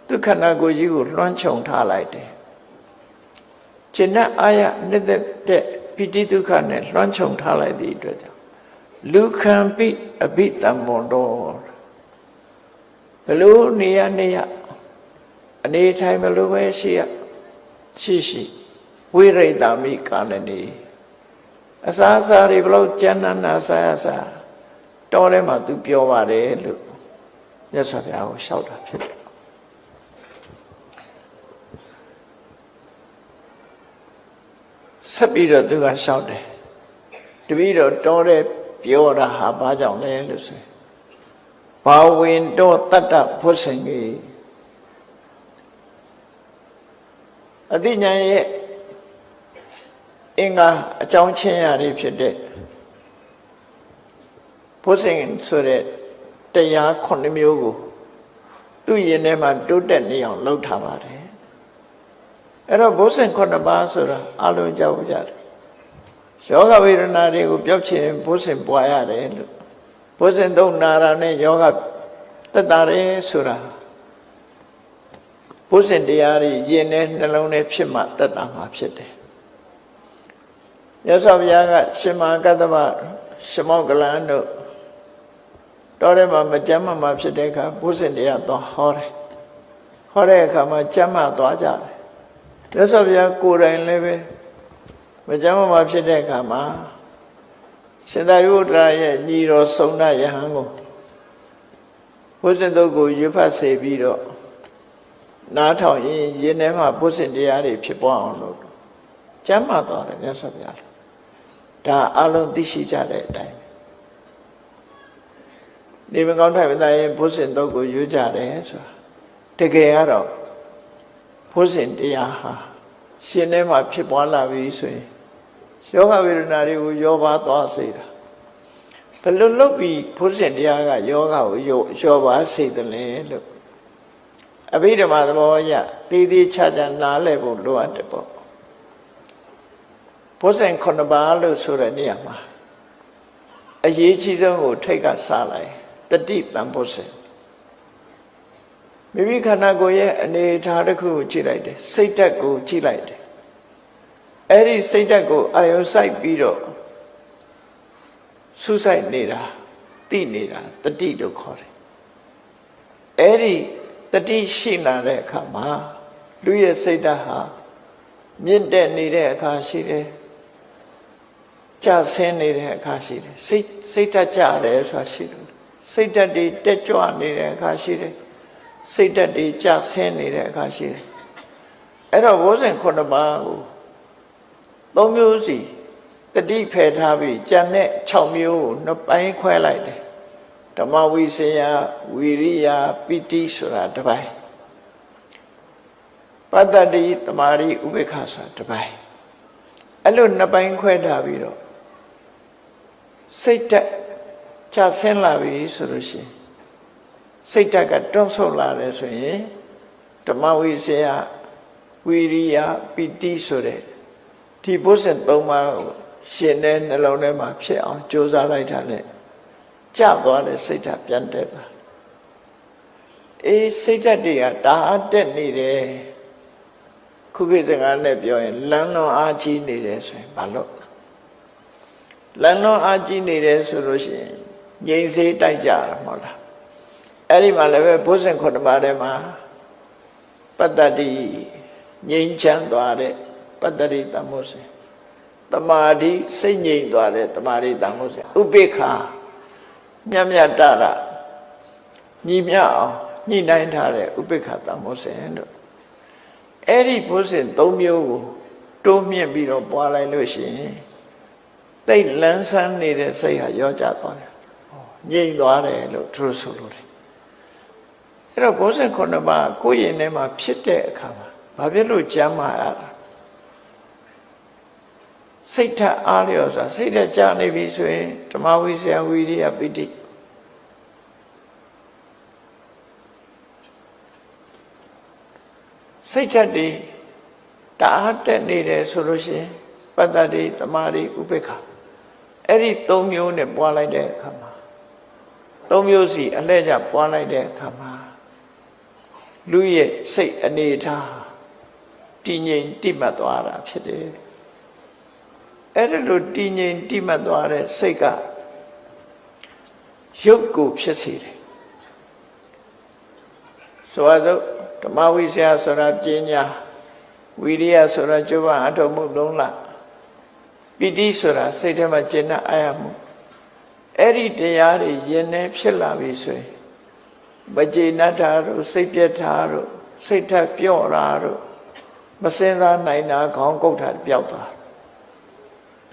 ဒုက္ခနာကိုယ်ကြီးကိုလွှမ်းခြုံထားလိုက်တယ်จิตနဲ့အာရနေတဲ့ပိတိဒုက္ခနဲ့လွှမ်းခြုံထားလိုက်သည့်အတွက်ကြောင့်လူခံပိအဘိတံမောတော်ဘလို့နေရအနေထိုင်ဘလို့ပဲရှိဝိရိတမိကာလနေအစာအစာတွေဘလို့ကျမ်းနာစားတော်ထဲမှာသူပြောပါတယ်လို့မြတ်စွာဘုရားကိုလျှောက်တာဖြစ်တယ်ဆက်ပြီးတော့သူကလျှောက်တယ်တပည့်တော်တော်တဲ့ပြောတာဟာဘာကြောင့်လဲလို့ဆိုဘာဝင်တော့တတ္တဘုဆင်ကြီးအတိညာရဲ့အင်္ဂါအကြောင်းချင်းရာတွေဖြစ်တဲ့ဘုဆင်ဆိုတဲ့တရား9မျိုးကိုသူ့ရင်ထဲမှာတိုးတက်နေအောင်လုပ်ထားပါတယ်အဲ့တော့ဘုဆင်9ပါးဆိုတာအလုံးကြောက်ကြတယ်ယောဂဝေဒနာတွေကိုပြောက်ချင်ဘုဆင်ပွားရတယ်လို့ဘုဆင်သုံးနာရာနဲ့ယောဂတက်တာရဲဆိုတာဘုဆင်တရားတွေယင်နဲ့နှလုံးနဲ့ဖြစ်မှတက်တာမှာဖြစ်တယ်မြတ်စွာဘုရားကရှင်မကတ္တဗရှမောကလန်တို့တော်ထဲမှာမကြမ်းမှဖြစ်တဲ့အခါဘုဆင်တရားတော့ဟောတယ်ဟောတဲ့အခါမှာကြမ်းမှသွားကြတယ်မြတ်စွာဘုရားကိုယ်တိုင်လည်းပဲမကြမ်းမှဖြစ်တဲ့အခါမှာရှင်သာရိပုတ္တရာရဲ့ညီတော်ဆုံးနာယဟန်ကိုဘုဇင်တုတ်ကိုရွတ်ဖတ်စေပြီးတော့နားထောင်ရင်ယင်းထဲမှာဘုဇင်တရားတွေဖြစ်ပွားအောင်လို့ကျမ်းမှသွားတယ်မြတ်စွာဘုရားဒါအလုံးသိရှိကြတဲ့အတိုင်းနေမကောင်းထိုင်မသားရင်ဘုဇင်တုတ်ကိုရွတ်ကြတယ်ဆိုတာတကယ်ကတော့ဘုဇင်တရားဟာရှင်ထဲမှာဖြစ်ပွားလာပြီဆိုရင်ယောဂဝေဒနာတွေကိုယောပါသွားစေတာဘယ်လိုလုပ်ပြီးဘုဇင်တရားကယောဂကိုယောပါစေတယ်လဲလို့အဘိဓမ္မာသဘောအရတည်ချာနားလည်ဖို့လိုအပ်တယ်ပေါ့ဘုဇင်9ပါးလို့ဆိုတဲ့နေရာမှာအရေးကြီးဆုံးကိုထိတ်ကစားလိုက်တတိတံဘုဇင်မိမိခန္ဓာကိုယ်ရဲ့အနေအထားတစ်ခုကိုကြည့်လိုက်တယ်စိတ်ဓာတ်ကိုကြည့်လိုက်တယ်အဲ့ဒီစိတ်ဓာတ်ကိုအာယုံစိုက်ပြီးတော့စူးစိုက်နေတာသိနေတာတတိလို့ခေါ်တယ်အဲ့ဒီတတိရှိလာတဲ့အခါမှာလူရဲ့စိတ်ဓာတ်ဟာမြင့်တက်နေတဲ့အခါရှိတယ်ကျဆင်းနေတဲ့အခါရှိတယ်စိတ်ဓာတ်ကျတယ်ဆိုတာရှိတယ်စိတ်ဓာတ်တွေတက်ကြွနေတဲ့အခါရှိတယ်စိတ်ဓာတ်တွေကျဆင်းနေတဲ့အခါရှိတယ်အဲ့တော့ဘုဇင်9ပါးကို3မျိုးစီတတိဖယ်ထားပြီးကျန်တဲ့6မျိုးကိုနှစ်ပိုင်းခွဲလိုက်တယ်ဓမ္မဝိစယဝီရိယပိတိဆိုတာတစ်ပိုင်းပတ္တတိတမာရိဥပေက္ခဆိုတာတစ်ပိုင်းအဲ့လိုနှစ်ပိုင်းခွဲထားပြီးတော့စိတ်ဓာတ်ကျဆင်းလာပြီဆိုလို့ရှိရင်စိတ်ဓာတ်ကတွန့်ဆုတ်လာတယ်ဆိုရင်ဓမ္မဝိစယဝီရိယပိတိဆိုတဲ့ဒီဘုဇင်3ပါးကိုရှင်တဲ့နှလုံးထဲမှာဖြစ်အောင်ကြိုးစားလိုက်တာနဲ့ကြသွားတဲ့စိတ်ဓာတ်ပြန်တက်လာအေးစိတ်ဓာတ်တွေကဒါအတက်နေတယ်ခုခေတ်စကားနဲ့ပြောရင်လမ်းလွန်အားကြီးနေတယ်ဆိုရင်ဘာလို့လမ်းလွန်အားကြီးနေတယ်ဆိုလို့ရှိရင်ငြိမ်စေးတိုက်ကြတာမဟုတ်လားအဲ့ဒီမှာလည်းပဲဘုဇင်9ပါးထဲမှာပတ္တတိငြိမ်ချမ်းသွားတဲ့ပတ္တရိတမုစေတမာတိစိတ်ငြိမ်သွားတဲ့တမာရိတမုစေဥပေက္ခမြတ်မြတ်တရညီမြအောင်ညှိနှိုင်းထားတဲ့ဥပေက္ခတမုစေတို့အဲ့ဒီဘုဇင်3မျိုးကိုတိုးမြင့်ပြီးတော့ပွားလိုက်လို့ရှိရင်တိတ်လန်းဆန်းနေတဲ့စိတ်ဟာရောကျသွားတယ်ငြိမ်သွားတယ်လို့သူတို့ဆိုလို့တယ်အဲ့တော့ဘုဇင်9ပါးကိုယ့်ရင်ထဲမှာဖြစ်တဲ့အခါမှာဘာဖြစ်လို့ကြမ်းမာရတာ စိတ်ထအားလျော်စွာစိတ်ထကြနေပြီဆိုရင်ဓမ္မဝိဇ္ဇာဝိရိယပိဋိစိတ်ဓာတ်တွေတအားတက်နေတယ်ဆိုလို့ရှိရင်ပတ္တတိသမာဓိဥပေက္ခအဲ့ဒီ၃မျိုးနဲ့ပွားလိုက်တဲ့အခါမှာ၃မျိုးစီအလှည့်ကျပွားလိုက်တဲ့အခါမှာလူရဲ့စိတ်အနေထားတည်ငြိမ်တိမှတ်သွားတာဖြစ်တယ်အဲ့ဒါလိုတည်ငြိမ်တိမှတ်သွားတဲ့စိတ်ကရုပ်ကိုဖြစ်စေတယ်ဆိုတော့ဓမ္မဝိဇ္ဇာဆိုတာပညာဝိရိယဆိုတာကြိုးပမ်းအထောက်မှုလုံးလပိဋိဆိုတာစိတ်ထဲမှာကျင့်တဲ့အာရမှုအဲ့ဒီတရားတွေယဉ်နေဖြစ်လာပြီဆိုရင်မကျေနပ်တာတို့စိတ်ပြတ်တာတို့စိတ်ထက်ပြော့တာတို့မစင်စားနိုင်တာခေါင်းကုတ်တာပျောက်သွား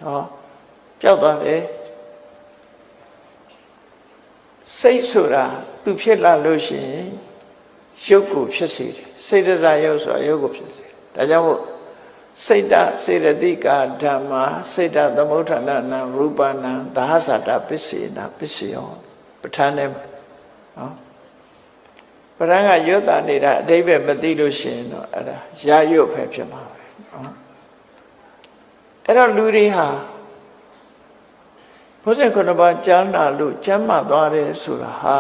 ဟောပျောက်သွားတယ်စိတ်ဆိုတာသူဖြစ်လာလို့ရှိရင်ရုပ်ကိုဖြစ်စေတယ်စေတစာရုပ်ဆိုတာရုပ်ကိုဖြစ်စေတယ်ဒါကြောင့်မို့စိတ်တစေတသိကာဓမ္မာစိတ်တသမုဋ္ဌာဏနာရူပနာသာဟဇာတပစ္စေနာပစ္စယောပဋ္ဌာန်းနဲ့ဟောပဋ္ဌာန်းကရွတ်တာနေတာအတိပ္ပယ်မသိလို့ရှိရင်တော့အဲ့ဒါရာရွတ်ပဲဖြစ်မှာပဲနော်အဲ့တော့လူတွေဟာဘုဇင်ခုနှစ်ပါးကြားနာလို့ကျမ်းမာသွားတယ်ဆိုတာဟာ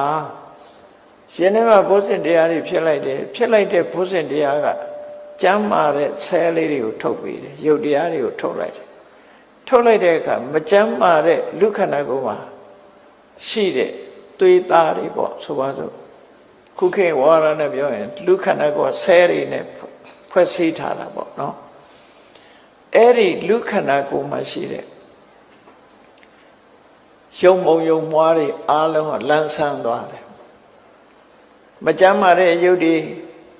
ရှင်ထဲမှာဘုဇင်တရားတွေဖြစ်လိုက်တယ်ဖြစ်လိုက်တဲ့ဘုဇင်တရားကကျမ်းမာတဲ့ဆဲလေးတွေကိုထုတ်ပေးတယ်ရုပ်တရားတွေကိုထုတ်လိုက်တယ်ထုတ်လိုက်တဲ့အခါမကျမ်းမာတဲ့လူခန္ဓာကိုယ်မှာရှိတဲ့သွေးသားတွေပေါ့ဆိုပါစို့ခုခေတ်ဝါရနဲ့ပြောရင်လူခန္ဓာကိုယ်ဆဲတွေနဲ့ဖွဲ့စည်းထားတာပေါ့နော်အဲ့ဒီလူခန္ဓာကိုယ်မှာရှိတဲ့ရုပ်မုံရုံမွားတွေအားလုံးကလန်းဆန်းသွားတယ်မကျမ်းမာတဲ့ရုပ်တွေ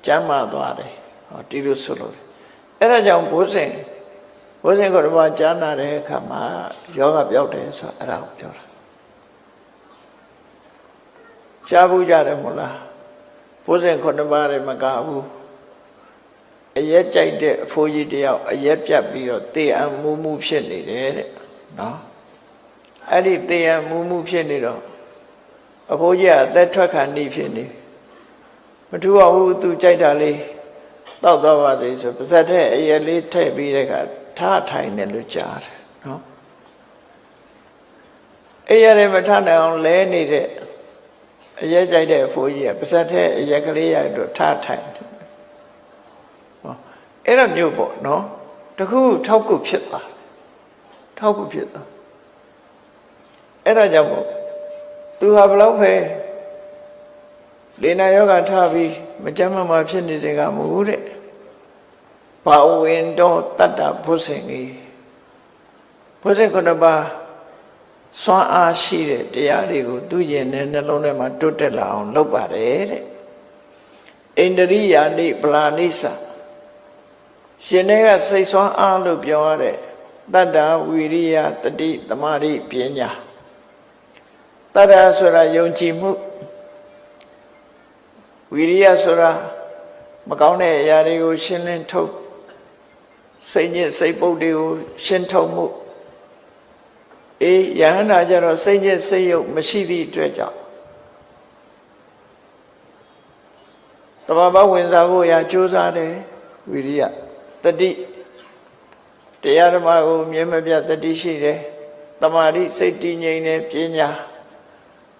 ကျမ်းမာသွားတယ်ဟောဒီလိုဆိုလို့အဲ့ဒါကြောင့်ဘုဇင်ကိုယ်တော်ကြားနာတဲ့အခါမှာယောဂပြောက်တယ်ဆိုအဲ့ဒါကိုပြောတာကြားဘူးကြတယ်မို့လားဘုဇင်ခုနှစ်ပါးတွေမကဘူးအရက်ကြိုက်တဲ့အဖိုးကြီးတယောက်အရက်ပြတ်ပြီးတော့တေအံမူးမှုဖြစ်နေတယ်တဲ့နော်အဲ့ဒီတေအံမူးမှုဖြစ်နေတော့အဖိုးကြီးကအသက်ထွက်ခါနေဖြစ်နေမထူပါဘူးသူကြိုက်တာလေးတောက်တော့ပါစေဆိုပါဇက်တဲ့အရက်လေးထည့်ပြီးတဲ့ကထားထိုင်တယ်လို့ကြားတယ်နော်အဲ့ရတဲ့မထနိုင်အောင်လဲနေတဲ့အရက်ကြိုက်တဲ့အဖိုးကြီးကပါဇက်တဲ့အရက်ကလေးရိုက်တော့ထားထိုင်တယ်ဟောအဲ့ဒါမျိုးပေါ့နော်တခုထောက်ကုဖြစ်သွားထောက်ကုဖြစ်သွားအဲ့ဒါကြောင့်မို့သူဟာဘလောက်ပဲလေနာယောဂထားပြီးမကြမ်းမမာဖြစ်နေစေကမဟုတ်တဲ့ဘာဝင်တော့တတ္တဘုဇင်ကြီးဘုဇင်ခုနှစ်ပါးစွမ်းအားရှိတဲ့တရားတွေကိုသူကျင်တဲ့နှလုံးထဲမှာတွတ်တက်လာအောင်လုပ်ပါတယ်တဲ့ဣန္ဒရိယာနိပလာနိစ္စရှင်တွေကစိတ်စွမ်းအားလို့ပြောရတဲ့တတ္တဝိရိယတတိသမာဓိပညာတတ္တဆိုတာယုံကြည်မှုဝိရိယဆိုတာမကောင်းတဲ့အရာတွေကိုရှင်းလင်းထုတ်စိတ်ညစ်စိတ်ပုတ်တွေကိုရှင်းထုတ်မှုယဟန္တာကျတော့စိတ်ညစ်စိတ်ယုတ်မရှိသည့်အတွက်ကြောင့်တဘာဝဝင်စားဖို့ရာကြိုးစားတယ်ဝိရိယတတိတရားဓမ္မကိုမြဲမပြတ်တတိရှိတယ်တမာတိစိတ်တည်ငြိမ်တယ်ပညာ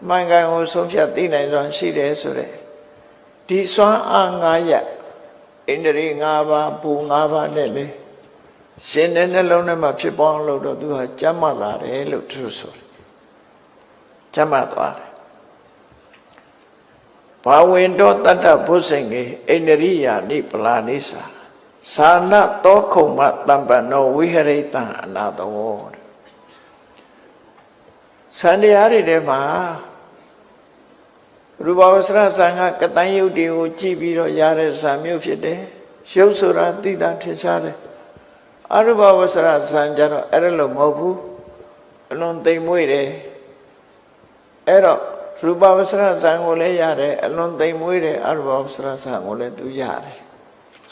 အမှန်ကန်ကိုဆုံးဖြတ်သိနိုင်စွာရှိတယ်ဆိုတဲ့ဒီစွမ်းအား9ရပ်ဣန္ဒြေ5ပါးဘူ5ပါးနဲ့လေရှင်တဲ့နှလုံးထဲမှာဖြစ်ပေါ်အောင်လို့တော့သူဟာကျမ်းမာလာတယ်လို့သူဆိုတယ်ကျမ်းမာသွားတယ်ဘာဝင်တော့တတ္တဘုဇင်ကြီးဣန္ဒြိယာနိပလာနိစာသာနတောခုံမတမ္ပနောဝိဟရိတံအနာတောစန္တရားတွေထဲမှာရူပဝဆရဇံကကတန်ယုတ်တွေကိုကြည့်ပြီးတော့ရတဲ့ဇာမျိုးဖြစ်တယ်ရုပ်ဆိုတာသိတာထင်ရှားတယ်အရူပဝဆရဇံကြတော့အဲ့ဒါလို့မဟုတ်ဘူးအလွန်သိမ်မွေ့တယ်အဲ့တော့ရူပဝဆရဇံကိုလည်းရတယ်အလွန်သိမ်မွေ့တယ်အရူပဝဆရဇံကိုလည်းသူရတယ်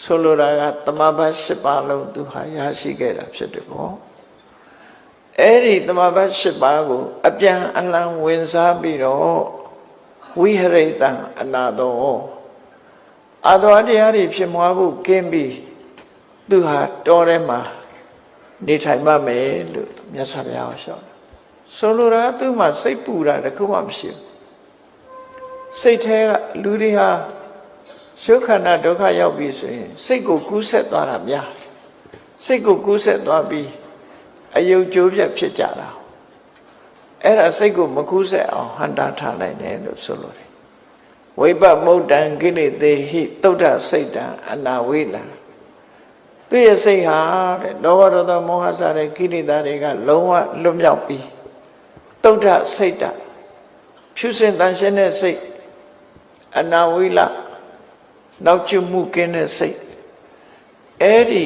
ဆိုလိုတာကတမဘတ်၈ပါးလုံးသူဟာရရှိခဲ့တာဖြစ်တယ်ပေါ့ အဲ့ဒီသမဘတ်၈ပါးကိုအပြန်အလှန်ဝင်စားပြီးတော့ဝိဟရိတံအနာတော်အာသဝတရားတွေဖြစ်မွားဖို့ကင်းပြီးသူဟာတော်ထဲမှာနေထိုင်မှမယ်လို့မြတ်စွာဘုရားဟောရှောက်ဆိုလိုတာသူ့မှာစိတ်ပူတာတခုမှမရှိဘူးစိတ်ထဲကလူတွေဟာရှုခန္ဓာဒုက္ခရောက်ပြီဆိုရင်စိတ်ကိုကူးဆက်သွားတာများစိတ်ကိုကူးဆက်သွားပြီးအယုတ်ကျိုးပြတ်ဖြစ်ကြတာအဲ့ဒါစိတ်ကိုမကူးဆက်အောင်ဟန်တာထားနိုင်တယ်လို့ဆိုလိုတယ်ဝိပမုတ်တံကိလေသေဟိသုဒ္ဓစိတ်တံအနာဝိလံသူရဲ့စိတ်ဟာတဲ့လောဘဒေါသမောဟစတဲ့ကိလေသာတွေကလုံးဝလွတ်မြောက်ပြီးသုဒ္ဓစိတ်တံဖြူစင်တန်ရှင်းတဲ့စိတ်အနာဝိလနောက်ကျွမှုကင်းတဲ့စိတ်အဲ့ဒီ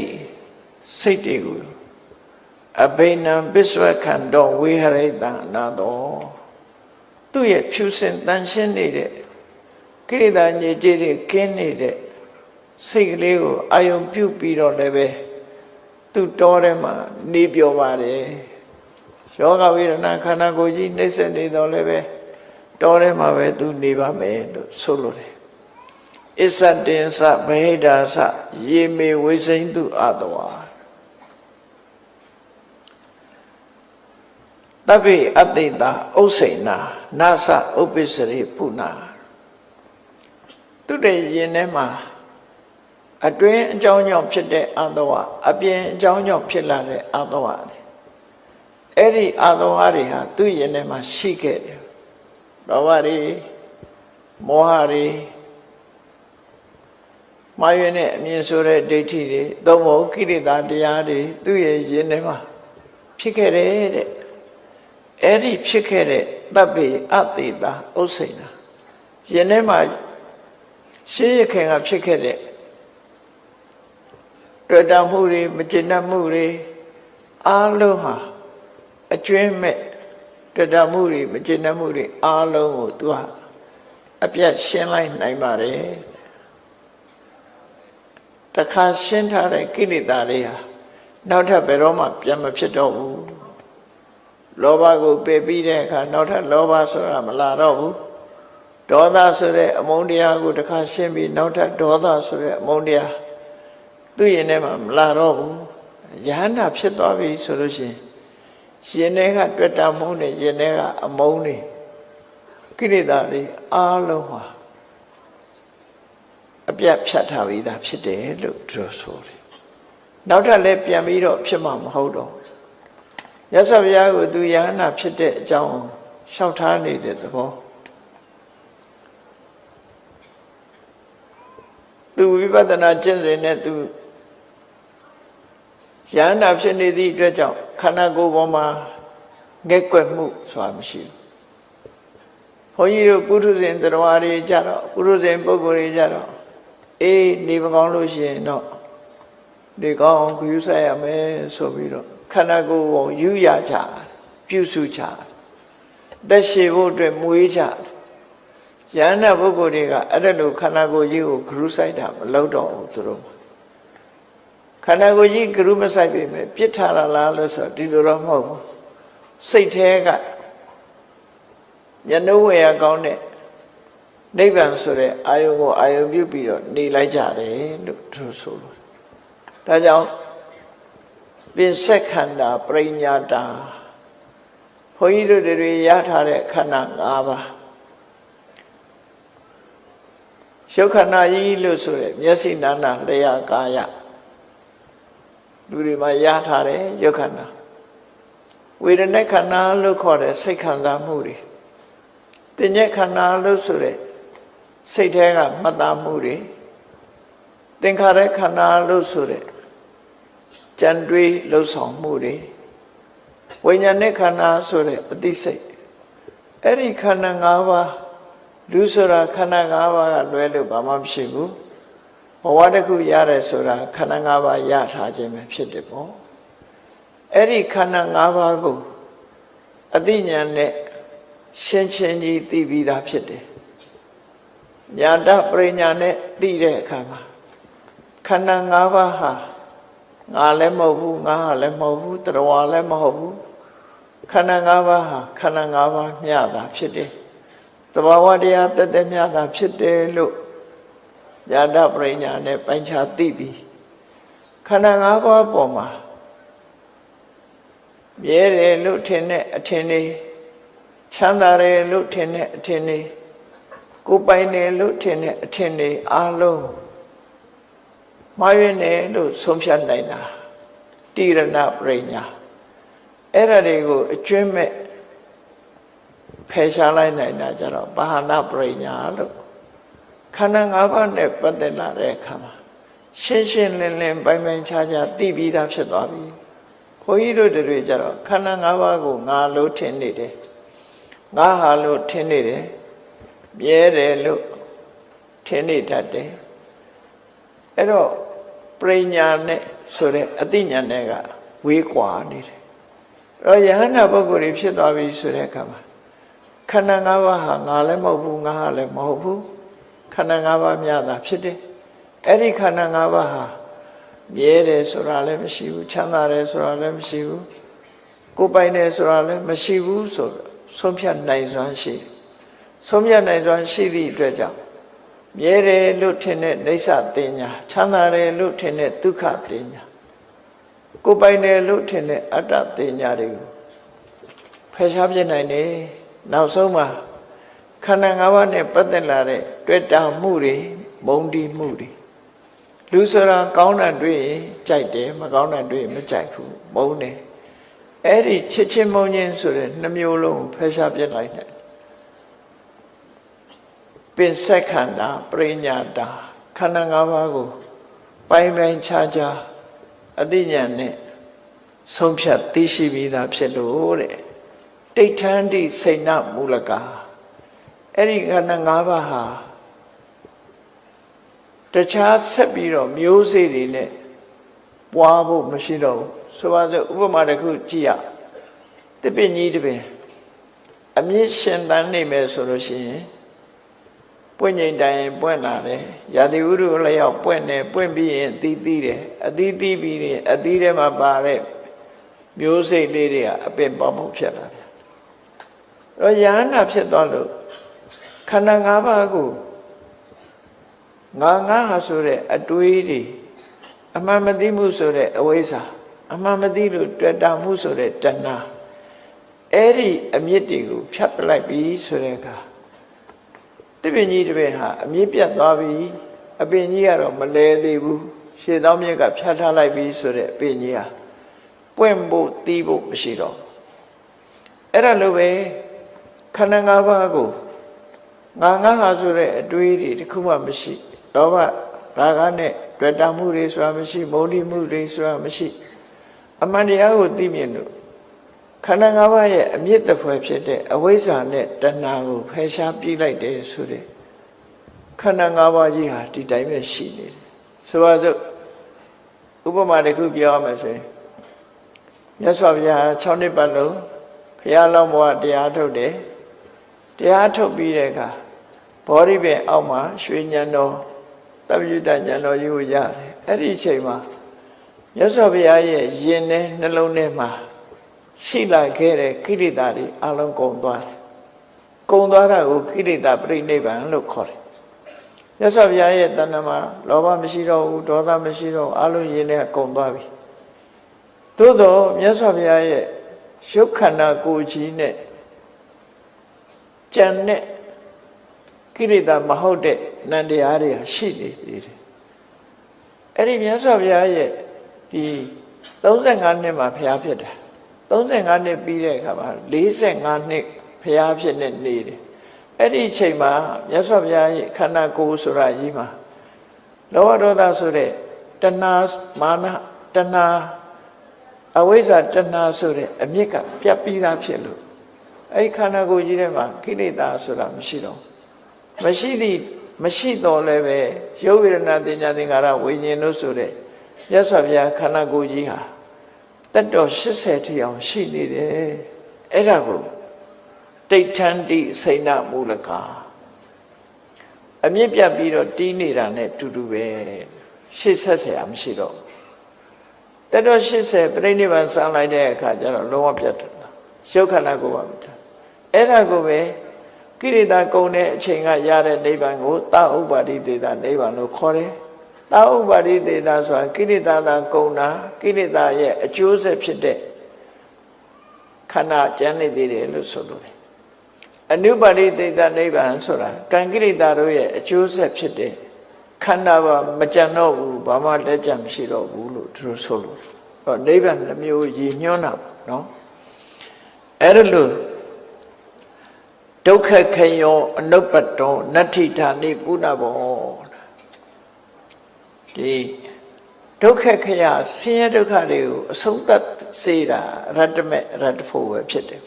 စိတ်တွေကိုအဘိနံပစ္စဝခန္တောဝိဟရိတံအနာတော်သူ့ရဲ့ဖြူစင်တန်ရှင်းနေတဲ့ကိလေသာညစ်ကြေးတွေကင်းနေတဲ့စိတ်ကလေးကိုအာယုံပြုတ်ပြီးတော့လည်းပဲသူ့တော်ထဲမှာနေပြောပါတယ်ယောဂဝေဒနာခန္ဓာကိုယ်ကြီးနှိမ့်ဆက်နေတော့လည်းပဲတော်ထဲမှာပဲသူနေပါမယ်လို့ဆိုလိုတယ်အစ္ဆတင်္စဗဟိတာစယေမေဝိစိန်တုအတဝါတပိအတိတာဥစ္စေနာနာသဥပ္ပစ္စရိပုနာသူတည်းယင်ထဲမှာအတွင်းအကြောင်းကြောင့်ဖြစ်တဲ့အတဝါအပြင်အကြောင်းကြောင့်ဖြစ်လာတဲ့အတဝါအဲ့ဒီအတဝါတွေဟာသူ့ယင်ထဲမှာရှိခဲ့တယ်လောဘတွေမောဟတွေမာယွန်းနဲ့အမြင်ဆိုတဲ့ဒိဋ္ဌိတွေသို့မဟုတ်ကိလေသာတရားတွေသူ့ရဲ့ယင်ထဲမှာဖြစ်ခဲ့တယ်တဲ့အဲ့ဒီဖြစ်ခဲ့တဲ့တပ်ပိအတိတာဥစ္စေနာယင်ထဲမှာရှေးရခင်ကဖြစ်ခဲ့တဲ့တွေ့တာမှုတွေမကျေနပ်မှုတွေအားလုံးဟာအကျွင်းမဲ့တွေ့တာမှုတွေမကျေနပ်မှုတွေအားလုံးကိုသူကအပြတ်ရှင်းလိုက်နိုင်ပါတယ်တခါရှင်းထားတဲ့ကိလေသာတွေဟာနောက်ထပ်ဘယ်တော့မှပြန်မဖြစ်တော့ဘူးလောဘကိုပယ်ပြီးတဲ့အခါနောက်ထပ်လောဘဆိုတာမလာတော့ဘူးဒေါသဆိုတဲ့အမုန်းတရားကိုတခါရှင်းပြီးနောက်ထပ်ဒေါသဆိုတဲ့အမုန်းတရားသူ့ရင်ထဲမှာမလာတော့ဘူးယဟန္တာဖြစ်သွားပြီဆိုလို့ရှိရင်ရင်ထဲကတွေ့တာမုန်းနေရင်ထဲကအမုန်းနေကိလေသာတွေအားလုံးဟာအပြတ်ဖြတ်ထားပြီးသားဖြစ်တယ်လို့သူဆိုတယ်နောက်ထပ်လည်းပြန်ပြီးတော့ဖြစ်မှာမဟုတ်တော့မြတ်စွာဘုရားကိုသူယဟန္တာဖြစ်တဲ့အကြောင်းလျှောက်ထားနေတဲ့သဘောသူဝိပဿနာကျင့်စဉ်နဲ့သူယဟန္တာဖြစ်နေသည့်အတွက်ကြောင့်ခန္ဓာကိုယ်ပေါ်မှာငဲ့ကွက်မှုဆိုတာမရှိဘူးဘုန်းကြီးတို့ပုထုဇဉ်တရားတွေကြတော့ပုထုဇဉ်ပုဂ္ဂိုလ်တွေကြတော့အေးနေမကောင်းလို့ရှိရင်တော့ဒီကောင်းဂရုစိုက်ရမယ်ဆိုပြီးတော့ခန္ဓာကိုယ်ကိုယူရကြပြုစုကြသက်ရှိဖို့အတွက်မွေးကြယန္တာပုဂ္ဂိုလ်တွေကအဲ့ဒါလိုခန္ဓာကိုယ်ကြီးကိုဂရုစိုက်တာမလုပ်တော့ဘူးသူတို့ခန္ဓာကိုယ်ကြီးဂရုမစိုက်ပြီမဲ့ပြစ်ထားလားလို့ဆိုဒီလိုတော့မဟုတ်ဘူးစိတ်ထဲကညနှုတ်ဝေရကောင်းတဲ့နိဗ္ဗာန်ဆိုတဲ့အာယုံကိုအာယုံပြုပြီးတော့နေလိုက်ကြတယ်လို့သူဆိုလို့ဒါကြောင့်ပင်ဆက်ခန္ဓာပရိညာတာဘုန်းကြီးတို့တွေရထားတဲ့ခန္ဓာ၅ပါးရှုခန္ဓာကြီးလို့ဆိုတဲ့မျက်စိနာနာလျှာကာယလူတွေမှာရထားတယ်ရုပ်ခန္ဓာဝေဒနာခန္ဓာလို့ခေါ်တဲ့စိတ်ခံစားမှုတွေသင်္ညက်ခန္ဓာလို့ဆိုတဲ့စိတ်ထဲကမှတ်သားမှုတွေသင်္ခါရခန္ဓာလို့ဆိုတဲ့ကြံတွေးလှုပ်ဆောင်မှုတွေဝိညာဉ်နဲ့ခန္ဓာဆိုတဲ့အသိစိတ်အဲ့ဒီခန္ဓာ၅ပါးလူဆိုတာခန္ဓာ၅ပါးကလွဲလို့ဘာမှမရှိဘူးဘဝတစ်ခုရတယ်ဆိုတာခန္ဓာ၅ပါးရထားခြင်းပဲဖြစ်တယ်ပေါ့အဲ့ဒီခန္ဓာ၅ပါးကိုအသိဉာဏ်နဲ့ရှင်းချင်းကြီးသိပြီးသားဖြစ်တယ်ညာတပရိညာနဲ့သိတဲ့အခါမှာခန္ဓာ၅ပါးဟာငါလည်းမဟုတ်ဘူးငါလည်းမဟုတ်ဘူးတရားလည်းမဟုတ်ဘူး ခန္ဓာ၅ပါးဟာခန္ဓာ၅ပါးမျှတာဖြစ်တယ်သဘာဝတရားတသက်မျှတာဖြစ်တယ်လို့ญาณပရိညာနဲ့ပိုင်းခြားသိပြီးခန္ဓာ၅ပါးပေါ်မှာမြဲတယ်လို့ထင်တဲ့အထင်လေးချမ်းသာတယ်လို့ထင်တဲ့အထင်လေးကိုယ်ပိုင်တယ်လို့ထင်တဲ့အထင်လေးအားလုံးမှားယွင်းတယ်လို့ဆုံးဖြတ်နိုင်တာတိရဏပရိညာအဲ့ဒါတွေကိုအကျွမ်းမဲ့ဖယ်ရှားလိုက်နိုင်တာကြတော့ဘာဟာနာပရိညာလို့ခန္ဓာ၅ပါးနဲ့ပတ်သက်လာတဲ့အခါမှာရှင်းရှင်းလင်းလင်းပိုင်းပိုင်းခြားခြားသိပြီးသားဖြစ်သွားပြီဘုန်းကြီးတို့တွေကြတော့ခန္ဓာ၅ပါးကိုငါလို့ထင်နေတယ်ငါဟာလို့ထင်နေတယ်မြဲတယ်လို့ထင်နေတတ်တယ်အဲ့တော့ပရိညာနဲ့ဆိုတဲ့အသိဉာဏ်နဲ့ကဝေးကွာနေတယ်အဲ့တော့ယဟန္တာပုဂ္ဂိုလ်တွေဖြစ်သွားပြီဆိုတဲ့အခါမှာခန္ဓာ၅ပါးဟာငါလည်းမဟုတ်ဘူးငါဟာလည်းမဟုတ်ဘူးခန္ဓာ၅ပါးများတာဖြစ်တယ်အဲ့ဒီခန္ဓာ၅ပါးဟာမြဲတယ်ဆိုတာလည်းမရှိဘူးချမ်းသာတယ်ဆိုတာလည်းမရှိဘူးကိုယ်ပိုင်တယ်ဆိုတာလည်းမရှိဘူးဆိုဆုံးဖြတ်နိုင်စွမ်းရှိတယ်ဆုံးဖြတ်နိုင်စွမ်းရှိသည့်အတွက်ကြောင့်မြဲတယ်လို့ထင်တဲ့နေဆတင်ညာချမ်းသာတယ်လို့ထင်တဲ့ဒုက္ခတင်ညာကိုယ်ပိုင်တယ်လို့ထင်တဲ့အတ္တတင်ညာတွေကိုဖယ်ရှားပြနိုင်တယ်နောက်ဆုံးမှာခန္ဓာ၅ပါးနဲ့ပတ်သက်လာတဲ့တွေ့တာမှုတွေမုန်းတီးမှုတွေလူဆိုတာကောင်းတာတွေ့ရင်ကြိုက်တယ်မကောင်းတာတွေ့ရင်မကြိုက်ဘူးမုန်းတယ်အဲ့ဒီချစ်ချင်းမုန်းခြင်းဆိုတဲ့နှမျိုးလုံးဖယ်ရှားပြလိုက်တယ်ပင်ဆက်ခန္ဓာပရိညာတာခန္ဓာ၅ပါးကိုပိုင်းပိုင်းခြားခြားအသိဉာဏ်နဲ့ဆုံးဖြတ်သိရှိပြီးသားဖြစ်လို့တဲ့တိဋ္ဌန္တိစိဏမူလကအဲ့ဒီခန္ဓာ၅ပါးဟာတခြားဆက်ပြီးတော့မျိုးစေ့တွေနဲ့ပွားဖို့မရှိတော့ဘူးဆိုပါစို့ဥပမာတစ်ခုကြည့်ရတပည့်ကြီးတပည့်အမြင့်ရှင်တန်းနေမယ်ဆိုလို့ရှိရင်ပွင့်ငိမ့်တိုင်းပွင့်လာတယ်ရာသီဥတုလျောက်ပွင့်တယ်ပွင့်ပြီးရင်အသီးသီးတယ်အသီးသီးပြီးရင်အသီးထဲမှာပါတဲ့မျိုးစိတ်လေးတွေကအပင်ပေါက်ပေါက်ဖြစ်လာတယ်အဲ့တော့ယဟန္တာဖြစ်သွားလို့ခန္ဓာ၅ပါးကိုငါဟာဆိုတဲ့အတွေးတွေအမှန်မသိမှုဆိုတဲ့အဝိဇ္ဇာအမှန်မသိလို့တွေ့တာမှုဆိုတဲ့တဏှာအဲ့ဒီအမြစ်တွေကိုဖြတ်ပလိုက်ပြီဆိုတဲ့အခါတပည့်ကြီးတပည့်ဟာအမြစ်ပြတ်သွားပြီအပင်ကြီးကတော့မလဲသေးဘူးရှေ့သောမြစ်ကဖြတ်ထားလိုက်ပြီဆိုတဲ့အပင်ကြီးဟာပွင့်ဖို့တီးဖို့မရှိတော့အဲ့ဒါလိုပဲခန္ဓာ၅ပါးကိုငါဟာဆိုတဲ့အတွေးတွေတခုမှမရှိလောဘရာဂနဲ့တွေ့တာမှုတွေဆိုတာမရှိမုန်းတိမှုတွေဆိုတာမရှိအမှန်တရားကိုသိမြင်လို့ခန္ဓာ၅ပါးရဲ့အမြင့်တဖွယ်ဖြစ်တဲ့အဝိဇ္ဇာနဲ့တဏှာကိုဖယ်ရှားပြလိုက်တယ်ဆိုတဲ့ခန္ဓာ၅ပါးကြီးဟာဒီတိုင်းပဲရှိနေတယ်ဆိုပါစို့ဥပမာတစ်ခုပြောရမယ်ဆိုရင်မြတ်စွာဘုရား6နှစ်ပတ်လုံးဘုရားလောင်းဘဝတရားထုတ်တယ်တရားထုတ်ပြီးတဲ့အခါဘောဓိပင်အောက်မှာရွှေဉဏ်တော်သဗ္ဗညုတဉာဏ်တော်ကြီးကိုရတယ်အဲ့ဒီအချိန်မှာမြတ်စွာဘုရားရဲ့ယင်နဲ့နှလုံးထဲမှာရှိလာခဲ့တဲ့ကိလေသာတွေအလုံးကုန်သွားတယ်ကုန်သွားတာကိုကိလေသာပြိဋိနိဗ္ဗာန်လို့ခေါ်တယ်မြတ်စွာဘုရားရဲ့တဏ္ဍာမှာလောဘမရှိတော့ဘူးဒေါသမရှိတော့အလုံးယင်နဲ့ကုန်သွားပြီသို့တော့မြတ်စွာဘုရားရဲ့ရုပ်ခန္ဓာကိုယ်ကြီးနဲ့ကြံတဲ့ကိလေသာမဟုတ်တဲ့နံတရားတွေရှိနေသေးတယ်အဲ့ဒီမြတ်စွာဘုရားရဲ့ဒီ35နှစ်မှာဘုရားဖြစ်တာ35နှစ်ပြီးတဲ့အခါမှာ45နှစ်ဘုရားဖြစ်နေနေတယ်အဲ့ဒီအချိန်မှာမြတ်စွာဘုရားရဲ့ခန္ဓာကိုယ်ဆိုတာကြီးမှာလောဘဒေါသဆိုတဲ့တဏှာမာနတဏှာအဝိဇ္ဇာတဏှာဆိုတဲ့အမြစ်ကပြတ်ပြီးသားဖြစ်လို့အဲ့ဒီခန္ဓာကိုယ်ကြီးထဲမှာကိလေသာဆိုတာမရှိတော့မရှိတော့လည်းပဲရုပ်ဝေဒနာတင်ညာသင်္ခါရဝိညာဉ်တို့ဆိုတဲ့မြတ်စွာဘုရားခန္ဓာကိုယ်ကြီးဟာတတ်တော်80ထိအောင်ရှိနေတယ်အဲ့ဒါကိုတိဋ္ဌန္တိစိဏမူလကအမြင့်ပြတ်ပြီးတော့တီးနေတာနဲ့တူတူပဲရှေ့ဆက်เสียမရှိတော့တတ်တော်80ပြိဋိနိဗ္ဗာန်စံလိုက်တဲ့အခါကျတော့လုံးဝပြတ်တယ် ရုပ်ခန္ဓာကိုယ်ပါမထားအဲ့ဒါကိုပဲကိရိတာကုန်တဲ့အချိန်ကရတဲ့နိဗ္ဗာန်ကိုတာဥပါရိသေတာနိဗ္ဗာန်လို့ခေါ်တယ်တာဥပါရိသေတာဆိုတာကိရိတာသာကုန်တာကိရိတာရဲ့အကျိုးဆက်ဖြစ်တဲ့ခန္ဓာကျန်နေသေးတယ်လို့ဆိုလို့အနုပါရိသေတာနိဗ္ဗာန်ဆိုတာကံကိရိတာတို့ရဲ့အကျိုးဆက်ဖြစ်တဲ့ခန္ဓာပါမကြံတော့ဘူးဘာမှလက်ကျန်မရှိတော့ဘူးလို့သူတို့ဆိုလို့တော့နိဗ္ဗာန်နှမျိုးရည်ညွှန်းတာနော်အဲ့ဒါလို့ဒုက္ခခယောအနုပ္ပတောနတ္ထိဌာနိပုဏ္ဏဘောဒီဒုက္ခခယဆင်းရဲဒုက္ခတွေကိုအဆုံးသတ်စေတာရတ္တမေရတ္တဖို့ပဲဖြစ်တယ်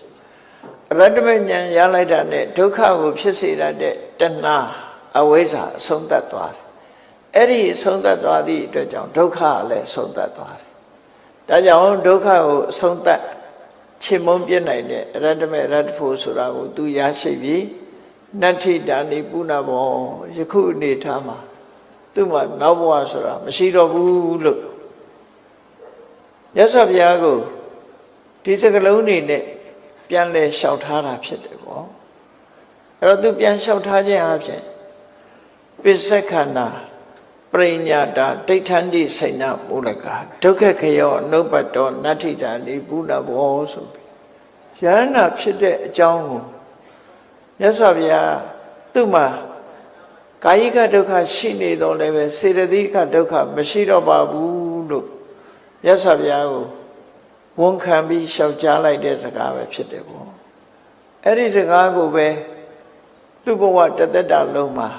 ရတ္တမေဉာဏ်ရလိုက်တာနဲ့ဒုက္ခကိုဖြစ်စေတတ်တဲ့တဏှာအဝိဇ္ဇာအဆုံးသတ်သွားတယ်အဲ့ဒီအဆုံးသတ်သွားသည့်အတွက်ကြောင့်ဒုက္ခလည်းဆုံးသတ်သွားတယ်ဒါကြောင့်ဒုက္ခကိုအဆုံးသတ်ချေမုန်းပြနိုင်တဲ့ရတ္တမေရတ္တဖို့ဆိုတာကိုသူရရှိပြီးနတ္ထိဌာနိပုဏ္ဏဘောယခုအနေထားမှာသူ့မှာနောက်ဘဝဆိုတာမရှိတော့ဘူးလို့မြတ်စွာဘုရားကိုဒီစကလုံးတွေနဲ့ပြန်လဲလျှောက်ထားတာဖြစ်တယ်ပေါ့အဲ့တော့သူပြန်လျှောက်ထားခြင်းအပြင်ပစ္စခန္ဓာပရိညာတာဒိဋ္ဌန္တိစိဏမူလကဒုက္ခခယောအနုပ္ပတောနတ္ထိဌာနိပုဏ္ဏဘောဆိုပြီးယန္နာဖြစ်တဲ့အကြောင်းကိုမြတ်စွာဘုရားသူ့မှာကာယိကဒုက္ခရှိနေတော့လည်းပဲစေတသိကဒုက္ခမရှိတော့ပါဘူးလို့မြတ်စွာဘုရားကိုဝန်ခံပြီးလျှောက်ကြားလိုက်တဲ့စကားပဲဖြစ်တယ်ပေါ့အဲ့ဒီစကားကိုပဲသူ့ဘဝတသက်တာလုံးမှာ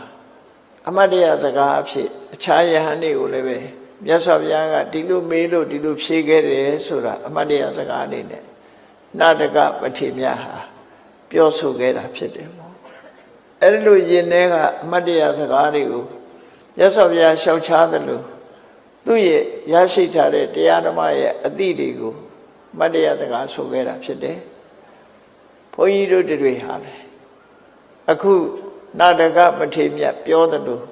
အမတ်တရားစကားအဖြစ်အခြားယဟန်တွေကိုလည်းပဲမြတ်စွာဘုရားကဒီလိုမေးလို့ဒီလိုဖြေခဲ့တယ်ဆိုတာအမတ်တရားစကားအနေနဲ့နာတကပတိမြတ်ဟာပြောဆိုခဲ့တာဖြစ်တယ်ပေါ့အဲ့ဒီလိုယင်ထဲကအမတ်တရားစကားတွေကိုမြတ်စွာဘုရားလျှောက်ချတယ်လို့သူ့ရဲ့ရရှိထားတဲ့တရားဓမ္မရဲ့အသည့်တွေကိုမတ်တရားစကားဆိုခဲ့တာဖြစ်တယ်ဘုန်းကြီးတို့တွေဟာလေအခုနာတကပတိမြတ်ပြောတယ်လို့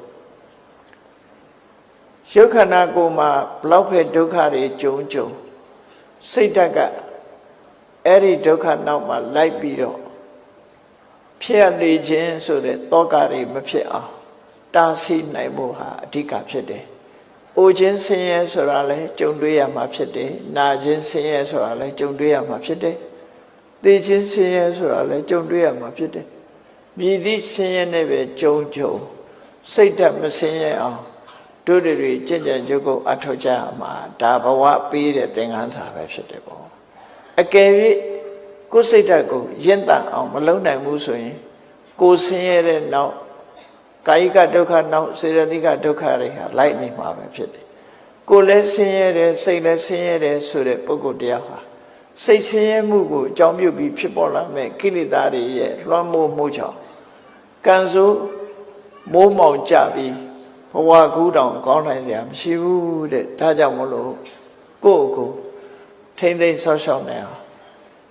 ရုပ်ခန္ဓာကိုယ်မှာဘလောက်ပဲဒုက္ခတွေကြုံစိတ်ဓာတ်ကအဲ့ဒီဒုက္ခနောက်မှာလိုက်ပြီးတော့ဖြစ်ရနေခြင်းဆိုတဲ့တောကတွေမဖြစ်အောင်တားဆီးနိုင်ဖို့ဟာအဓိကဖြစ်တယ်။အိုခြင်းဆင်းရဲဆိုတာလည်းကြုံတွေ့ရမှာဖြစ်တယ်။နာခြင်းဆင်းရဲဆိုတာလည်းကြုံတွေ့ရမှာဖြစ်တယ်။သိခြင်းဆင်းရဲဆိုတာလည်းကြုံတွေ့ရမှာဖြစ်တယ်။မြည်သည့်ဆင်းရဲနဲ့ပဲကြုံစိတ်ဓာတ်မဆင်းရဲအောင်တို့တွေကြင်ကြံကြုတ်ကိုအထောက်ကြမှာဒါဘဝပေးတဲ့သင်္ကန်းစာပဲဖြစ်တယ်ပေါ့အကယ်၍ကိုယ်စိတ်ဓာတ်ကိုရင့်တတ်အောင်မလုပ်နိုင်ဘူးဆိုရင်ကိုယ်ဆင်းရဲတဲ့နောက်ကာယိကဒုက္ခနောက်စေတသိကဒုက္ခတွေဟာလိုက်နေမှာပဲဖြစ်တယ်ကိုယ်လည်းဆင်းရဲတယ်စိတ်လည်းဆင်းရဲတယ်ဆိုတဲ့ပုဂ္ဂိုလ်တရားဟာစိတ်ဆင်းရဲမှုကိုအကြောင်းပြုပြီးဖြစ်ပေါ်လာမဲ့ကိလေသာတွေရဲ့လွှမ်းမိုးမှုကြောင့်ကံဆိုးမိုးမောင်ကြပြီးဘဝကူးတောင်ကောင်းနိုင်စရာမရှိဘူးတဲ့ဒါကြောင့်မလို့ကိုယ့်ကိုထိမ့်သိမ့်ဆော့ရှော့နေအောင်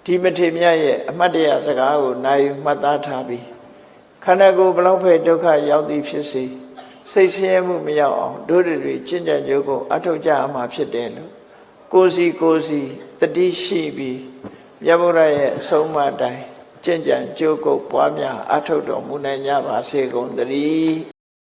ဒီမထေမြတ်ရဲ့အမတ်တရားစကားကိုနိုင်မှတ်သားထားပြီးခန္ဓာကိုယ်ဘလောက်ပဲဒုက္ခရောက်သည်ဖြစ်စေစိတ်ဆင်းရဲမှုမရောက်အောင်တို့တွေကျင့်ကြံကြုတ်ကိုအထောက်ကြအမှာဖြစ်တယ်လို့ကိုယ်စီတတိရှိပြီးမြတ်ဗုဒ္ဓရဲ့အဆုံးအမတိုင်းကျင့်ကြံကြုတ်ကိုပွားများအထောက်တော်မူနိုင်ကြပါစေကုန်သတည်း